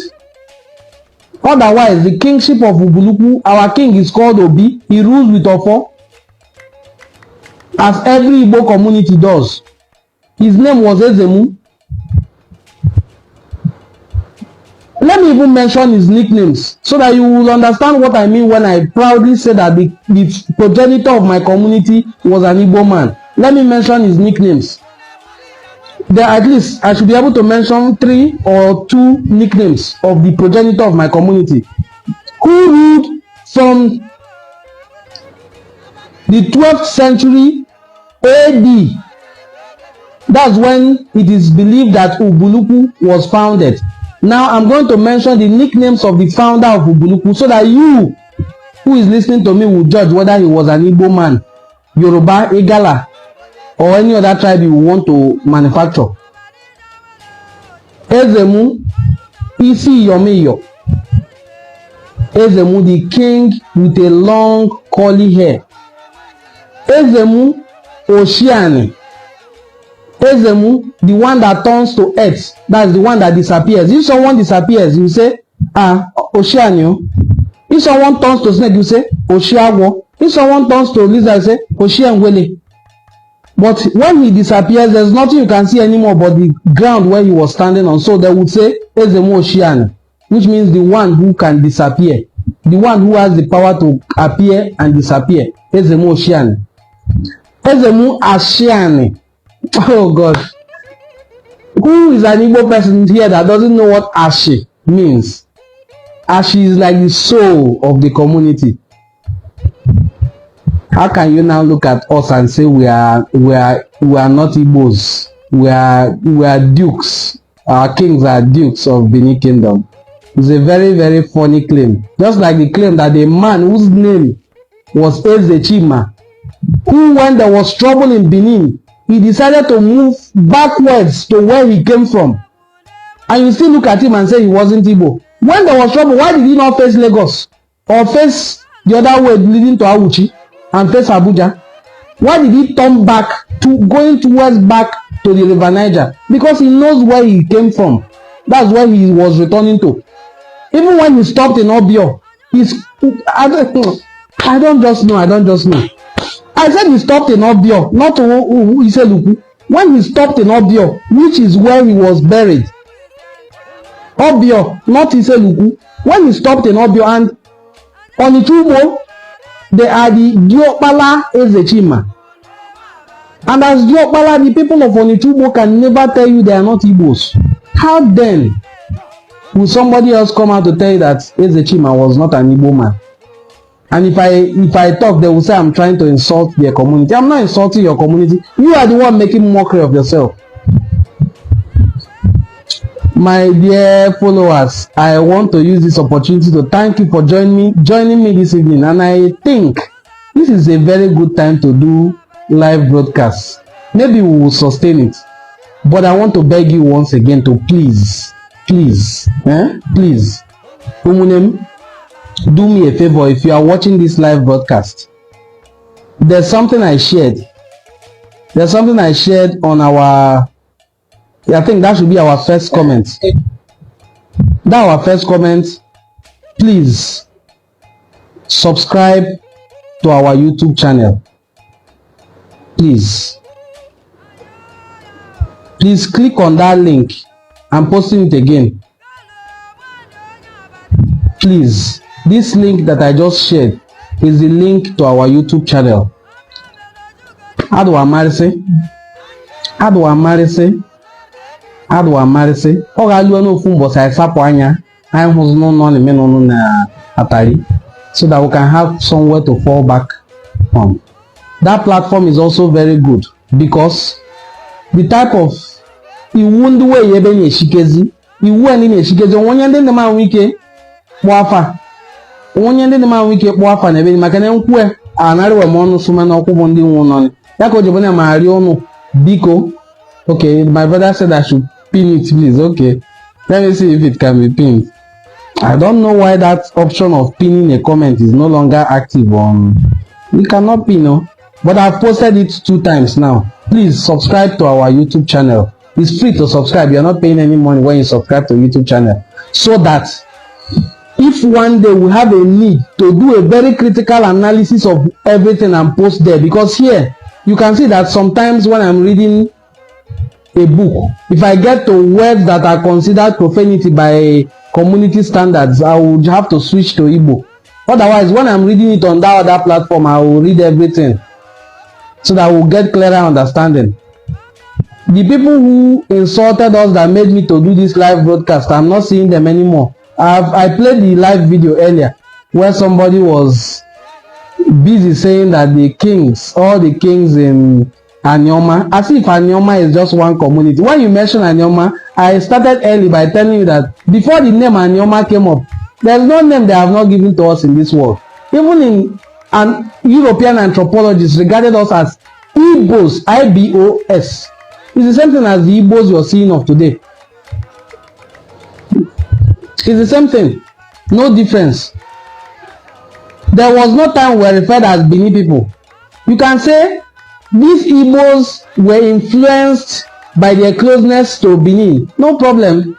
A: Otherwise, the kingship of Ubuluku, our king is called Obi. He rules with Ofo, as every Igbo community does. His name was Ezemu. Let me even mention his nicknames so that you will understand what I mean when I proudly say that the progenitor of my community was an Igbo man. Let me mention his nicknames. There, at least I should be able to mention 3 or 2 nicknames of the progenitor of my community who ruled from the 12th century AD. That's when it is believed that Ubuluku was founded. Now I'm going to mention the nicknames of the founder of Ubuluku so that you who is listening to me will judge whether he was an Igbo man, Yoruba, Igala, or any other tribe you want to manufacture. Ezemu Isi Yomiyo. Ezemu, the king with a long curly hair. Ezemu Oshiani. Ezemu, the one that turns to earth. That's the one that disappears. If someone disappears, you say, Oshiani. If someone turns to snake, you say, Oshiawo. If someone turns to lizard, you say, Oshiangwele. But when he disappears, there's nothing you can see anymore but the ground where he was standing on. So they would say, Ezemu Oshiani, which means the one who can disappear. The one who has the power to appear and disappear. Ezemu Oshiani. Ezemu Ashiani. Oh God. Who is an Igbo person here that doesn't know what Ashi means? Ashi is like the soul of the community. How can you now look at us and say we are not Igbos? We are dukes. Our kings are dukes of Benin Kingdom. It's a very, very funny claim. Just like the claim that a man whose name was Ezechima, who when there was trouble in Benin, he decided to move backwards to where he came from. And you still look at him and say he wasn't Igbo. When there was trouble, why did he not face Lagos? Or face the other way leading to Awuchi and face Abuja? Why did he turn back to going towards back to the River Niger? Because he knows where he came from. That's where he was returning to. Even when he stopped in Obio, I don't just know. I said he stopped in Obio, not Iseluku. When he stopped in Obio, which is where he was buried. Obio, not Iseluku. When he stopped in Obio and on Itubo, they are the Diokpala Ezechima. And as Diokpala, the people of Onitubo can never tell you they are not Igbos. How then will somebody else come out to tell you that Ezechima was not an Igbo man? And if I talk, they will say I'm trying to insult their community. I'm not insulting your community. You are the one making mockery of yourself. My dear followers, I want to use this opportunity to thank you for joining me this evening. And I think this is a very good time to do live broadcasts. Maybe we will sustain it. But I want to beg you once again to please, Umunem, do me a favor. If you are watching this live broadcast, there's something I shared on our, I think that should be our first comment. Please subscribe to our YouTube channel. Please click on that link. I'm posting it again. Please, this link that I just shared is the link to our YouTube channel. adwa marisi ọ ga-alụ n'ofu mbọsị anyị sapụ anya anyị hụzụ n'ụlọ na-eme n'ọnụ na atari so that we can have somewhere to fall back on. That platform is also very good because the type of iwu ndị wee ebe na-eshikezi iwu a na-eshikezi onye ndị na manwe ike kpụọ afa onye ndị na manwe ike kpụọ afa na ebe maka na nkwe anarịwe m ọnụ sụma na ọkwụ bụ ndị nwe ụlọ ya ka o jebụ na magharị ọnụ biko. Okay, my brother said I should pin it, please. Okay, let me see if it can be pinned. I don't know why that option of pinning a comment is no longer active on. We cannot pin, no, but I've posted it 2 times now. Please subscribe to our YouTube channel. It's free to subscribe. You're not paying any money when you subscribe to YouTube channel. So that if one day we have a need to do a very critical analysis of everything and post there, because here you can see that sometimes when I'm reading a book, if I get to words that are considered profanity by community standards, I would have to switch to Igbo. Otherwise, when I'm reading it on that other platform, I will read everything so that we'll get clearer understanding. The people who insulted us that made me to do this live broadcast, I'm not seeing them anymore. I played the live video earlier where somebody was busy saying that the kings, all the kings in Anioma, as if Anioma is just one community. When you mention Anioma, I started early by telling you that before the name Anioma came up, there's no name they have not given to us in this world. Even in an European anthropologists regarded us as Igbos, I-B-O-S. It's the same thing as the Igbos you're seeing of today. It's the same thing, no difference. There was no time we were referred as Benin people. You can say these Igbos were influenced by their closeness to Benin. No problem.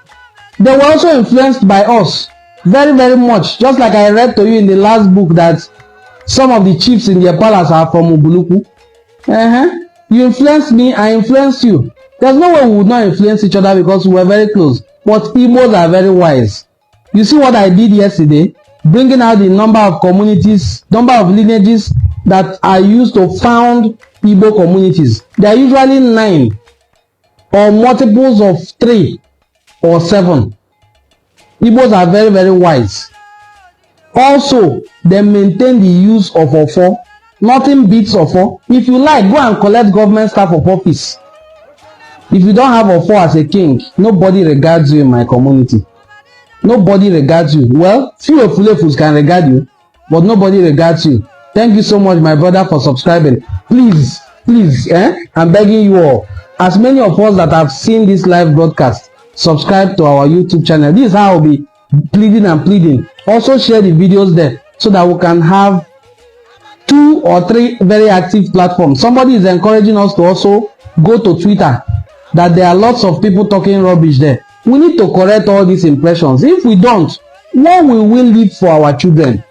A: They were also influenced by us very, very much. Just like I read to you in the last book that some of the chiefs in their palace are from Ubuluku. You influenced me, I influenced you. There's no way we would not influence each other because we were very close. But Igbos are very wise. You see what I did yesterday? Bringing out the number of communities, number of lineages that are used to found Igbo communities. They are usually 9 or multiples of 3 or 7. Igbos are very, very wise. Also, they maintain the use of Ofo. Nothing beats Ofo. If you like, go and collect government staff of office. If you don't have Ofo as a king, nobody regards you in my community. Nobody regards you. Well, few of Fulefus can regard you, but nobody regards you. Thank you so much, my brother, for subscribing. Please, I'm begging you all, as many of us that have seen this live broadcast, subscribe to our YouTube channel. This is how I'll be pleading and pleading. Also share the videos there so that we can have 2 or 3 very active platforms. Somebody is encouraging us to also go to Twitter, that there are lots of people talking rubbish there. We need to correct all these impressions. If we don't, what will we leave for our children?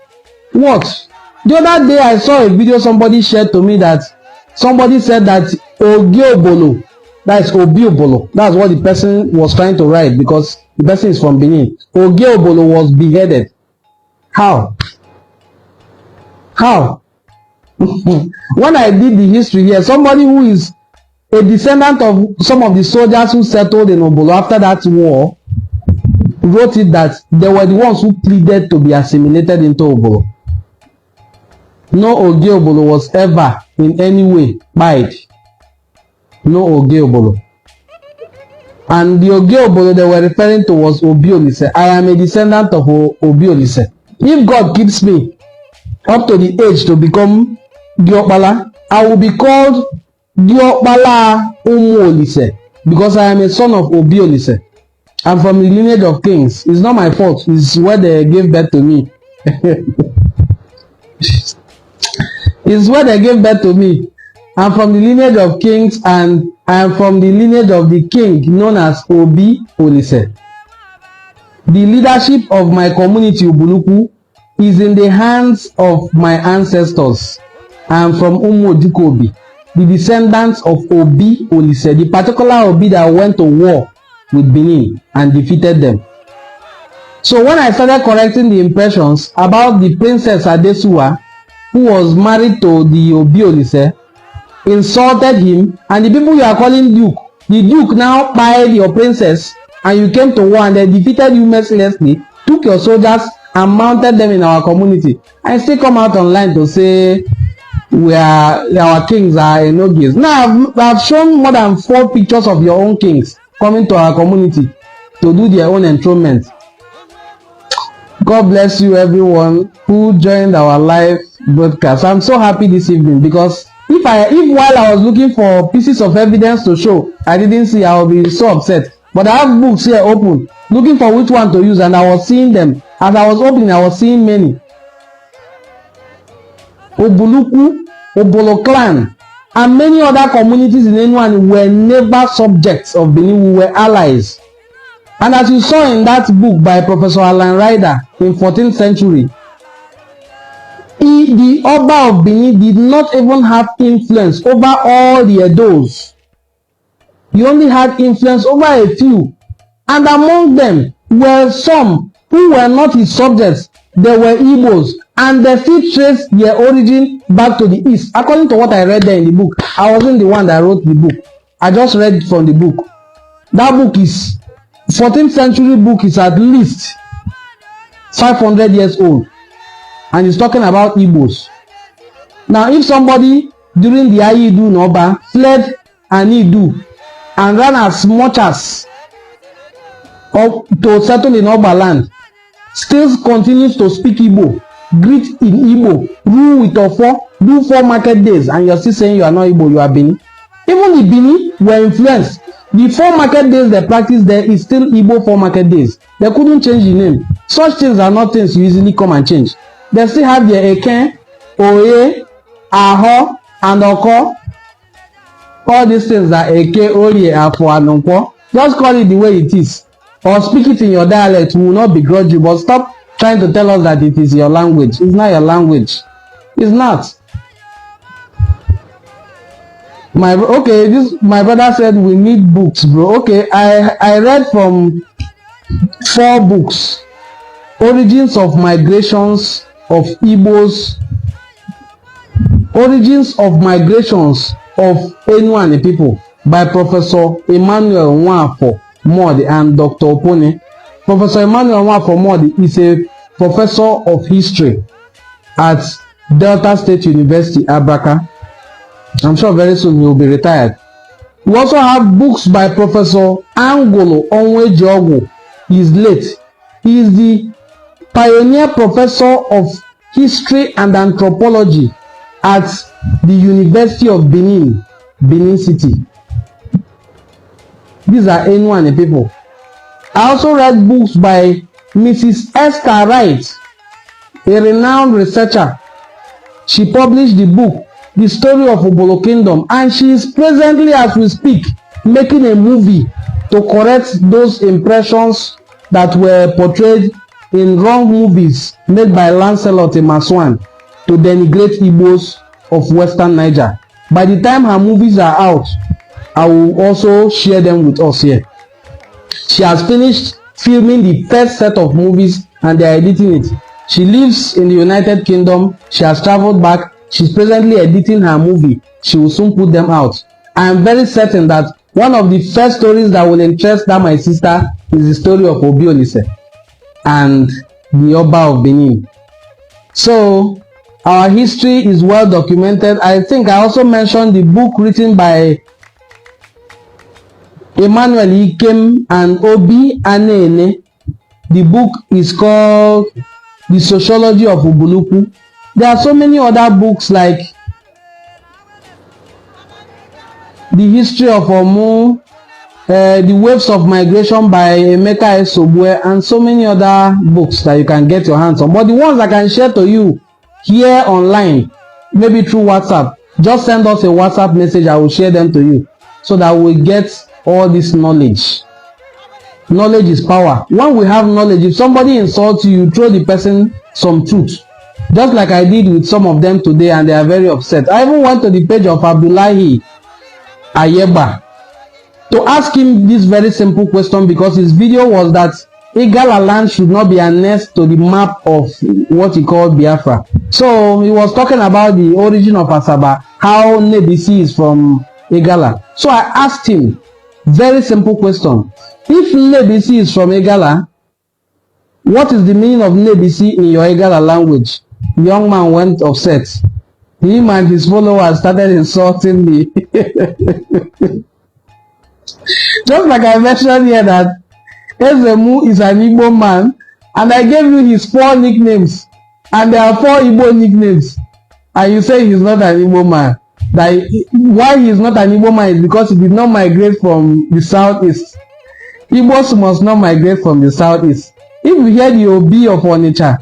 A: What? The other day I saw a video somebody shared to me that somebody said that Ogiobolo, that is Obiobolo, that's what the person was trying to write because the person is from Benin. Ogiobolo was beheaded. How? When I did the history here, somebody who is a descendant of some of the soldiers who settled in Obolo after that war wrote it that they were the ones who pleaded to be assimilated into Obolo. No Oge Obolo was ever in any way buyed. No Oge Obolo. And the Oge Obolo they were referring to was Obi Olise. I am a descendant of Obi Olise. If God keeps me up to the age to become Diokbala, I will be called Diokbala Umu Olise because I am a son of Obi Olise. I'm from the lineage of kings. It's not my fault. It's where they gave birth to me. It's where they gave birth to me. I'm from the lineage of kings and I am from the lineage of the king known as Obi Olise. The leadership of my community Ubuluku is in the hands of my ancestors. I am from Umu Dikobi, the descendants of Obi Olise, the particular Obi that went to war with Benin and defeated them. So when I started correcting the impressions about the Princess Adesuwa, who was married to the Obi Olise, insulted him, and the people you are calling Duke, The Duke now buried your princess, and you came to war and they defeated you mercilessly, took your soldiers and mounted them in our community, and still come out online to say our kings are enogis. Now I've shown more than 4 pictures of your own kings coming to our community to do their own enthronement. God bless you, everyone who joined our live broadcast. I'm so happy this evening, because if while I was looking for pieces of evidence to show I didn't see, I will be so upset. But I have books here open, looking for which one to use, and I was seeing them. As I was opening, I was seeing many. Obuluku, Obolo clan, and many other communities in Enuani were never subjects of Benin. We were allies. And as you saw in that book by Professor Alan Ryder in 14th century, the Oba of Benin did not even have influence over all the Edos. He only had influence over a few, and among them were some who were not his subjects. They were Igbos, and they still trace their origin back to the east. According to what I read there in the book, I wasn't the one that wrote the book. I just read from the book. That book is 14th century book, is at least 500 years old, and it's talking about Igbos. Now, if somebody during the Ayidu Noba fled Anidu and ran as much as to settle in Oba land, still continues to speak Igbo, greet in Igbo, rule with Ofo, do 4 market days, and you're still saying you are not Igbo, you are Benin. Even the Benin were influenced. The 4 market days they practice there is still Igbo 4 market days. They couldn't change the name. Such things are not things you easily come and change. They still have their Eken, Oye, Aho, and Oko. All these things are Eke, Oye, Afo, and Nkwo. Just call it the way it is, or speak it in your dialect. We will not begrudge you, but stop trying to tell us that it is your language. It's not your language. It's not. My brother said we need books, bro. Okay, I read from 4 books. Origins of migrations of Igbos, origins of migrations of Enuani people by Professor Emmanuel Nwafo Modi and Dr. Opone. Professor Emmanuel Nwafo Modi is a professor of history at Delta State University, Abraka. I'm sure very soon he will be retired. We also have books by Professor Angolo Onwejogo. He is late. He is the pioneer professor of history and anthropology at the University of Benin, Benin City. These are Enuani people. I also read books by Mrs. Esther Wright, a renowned researcher. She published the book The Story of Obolo Kingdom, and she is presently, as we speak, making a movie to correct those impressions that were portrayed in wrong movies made by Lancelot Emaswan to denigrate Igbos of Western Niger. By the time her movies are out, I will also share them with us here. She has finished filming the first set of movies and they are editing it. She lives in the United Kingdom. She has traveled back. She's presently editing her movie. She will soon put them out. I am very certain that one of the first stories that will interest that my sister is the story of Obi Olise and the Oba of Benin. So our history is well documented. I think I also mentioned the book written by Emmanuel Ikem and Obi Anene. The book is called The Sociology of Ubuluku. There are so many other books like The History of Omu, The Waves of Migration by Emeka Esobue, and so many other books that you can get your hands on. But the ones I can share to you here online, maybe through WhatsApp, just send us a WhatsApp message. I will share them to you so that we get all this knowledge. Knowledge is power. When we have knowledge, if somebody insults you, you throw the person some truth. Just like I did with some of them today, and they are very upset. I even went to the page of Abdullahi Ayeba to ask him this very simple question, because his video was that Igala land should not be annexed to the map of what he called Biafra. So he was talking about the origin of Asaba, how Nebisi is from Igala. So I asked him Very simple question. If Nnebisi is from Igala, what is the meaning of Nnebisi in your Igala language? The young man went upset. Him and his followers started insulting me. Just like I mentioned here that Ezemu is an Igbo man, and I gave you his 4 nicknames, and there are 4 Igbo nicknames, and you say he's not an Igbo man. That why he's not an Igbo man is because he did not migrate from the southeast. Igbos must not migrate from the southeast. If you hear the Oba of Onitsha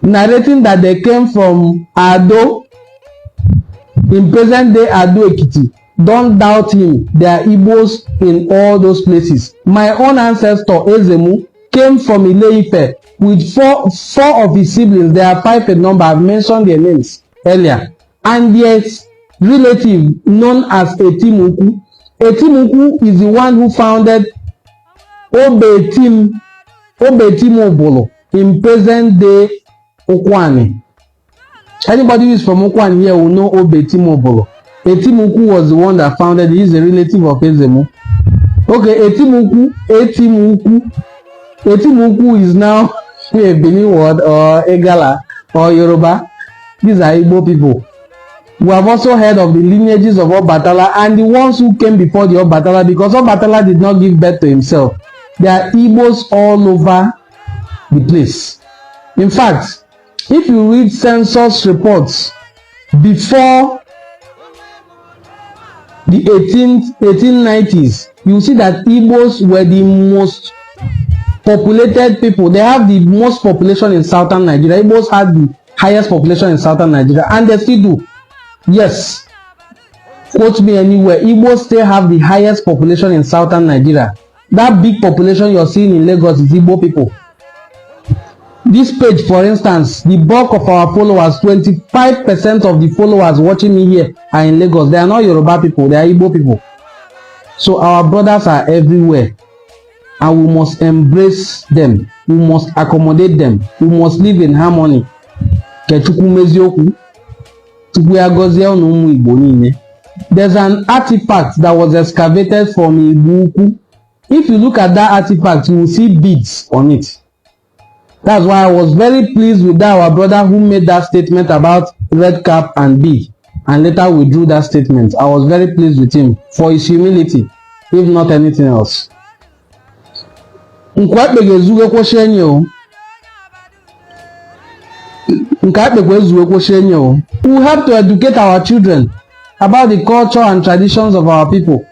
A: narrating that they came from Ado, in present day Ado Ekiti, don't doubt him. There are Igbos in all those places. My own ancestor Ezemu came from Ile-Ife with four of his siblings. There are 5 in number. I've mentioned their names earlier. And there's relative known as Etimuku. Etimuku is the one who founded Obetimo Obolo in present day Okwane. Anybody who is from Okwane here will know Obetimo Obolo. Etimuku was the one that founded it. He is a relative of Ezemu. Okay, Etimuku is now a Benin word or Egala or Yoruba. These are Igbo people. We have also heard of the lineages of Obatala and the ones who came before the Obatala, because Obatala did not give birth to himself. There are Igbos all over the place. In fact, if you read census reports before the 1890s, you see that Igbos were the most populated people. They have the most population in southern Nigeria. Igbos had the highest population in southern Nigeria, and they still do. Yes, quote me anywhere. Igbos still have the highest population in southern Nigeria. That big population you're seeing in Lagos is Igbo people. This page, for instance, the bulk of our followers, 25% of the followers watching me here are in Lagos. They are not Yoruba people, they are Igbo people. So our brothers are everywhere, and we must embrace them. We must accommodate them. We must live in harmony. There's an artifact that was excavated from Igbo. If you look at that artifact, you will see beads on it. That's why I was very pleased with that our brother who made that statement about red cap and bead, and later withdrew that statement. I was very pleased with him for his humility, if not anything else. We have to educate our children about the culture and traditions of our people.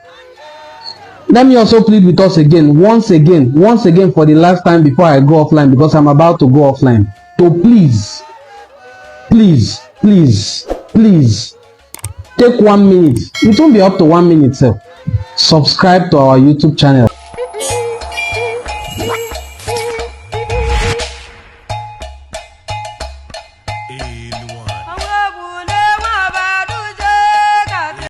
A: Let me also plead with us again, once again, for the last time before I go offline, because I'm about to go offline. So please, take 1 minute. It won't be up to 1 minute, sir. Subscribe to our YouTube channel.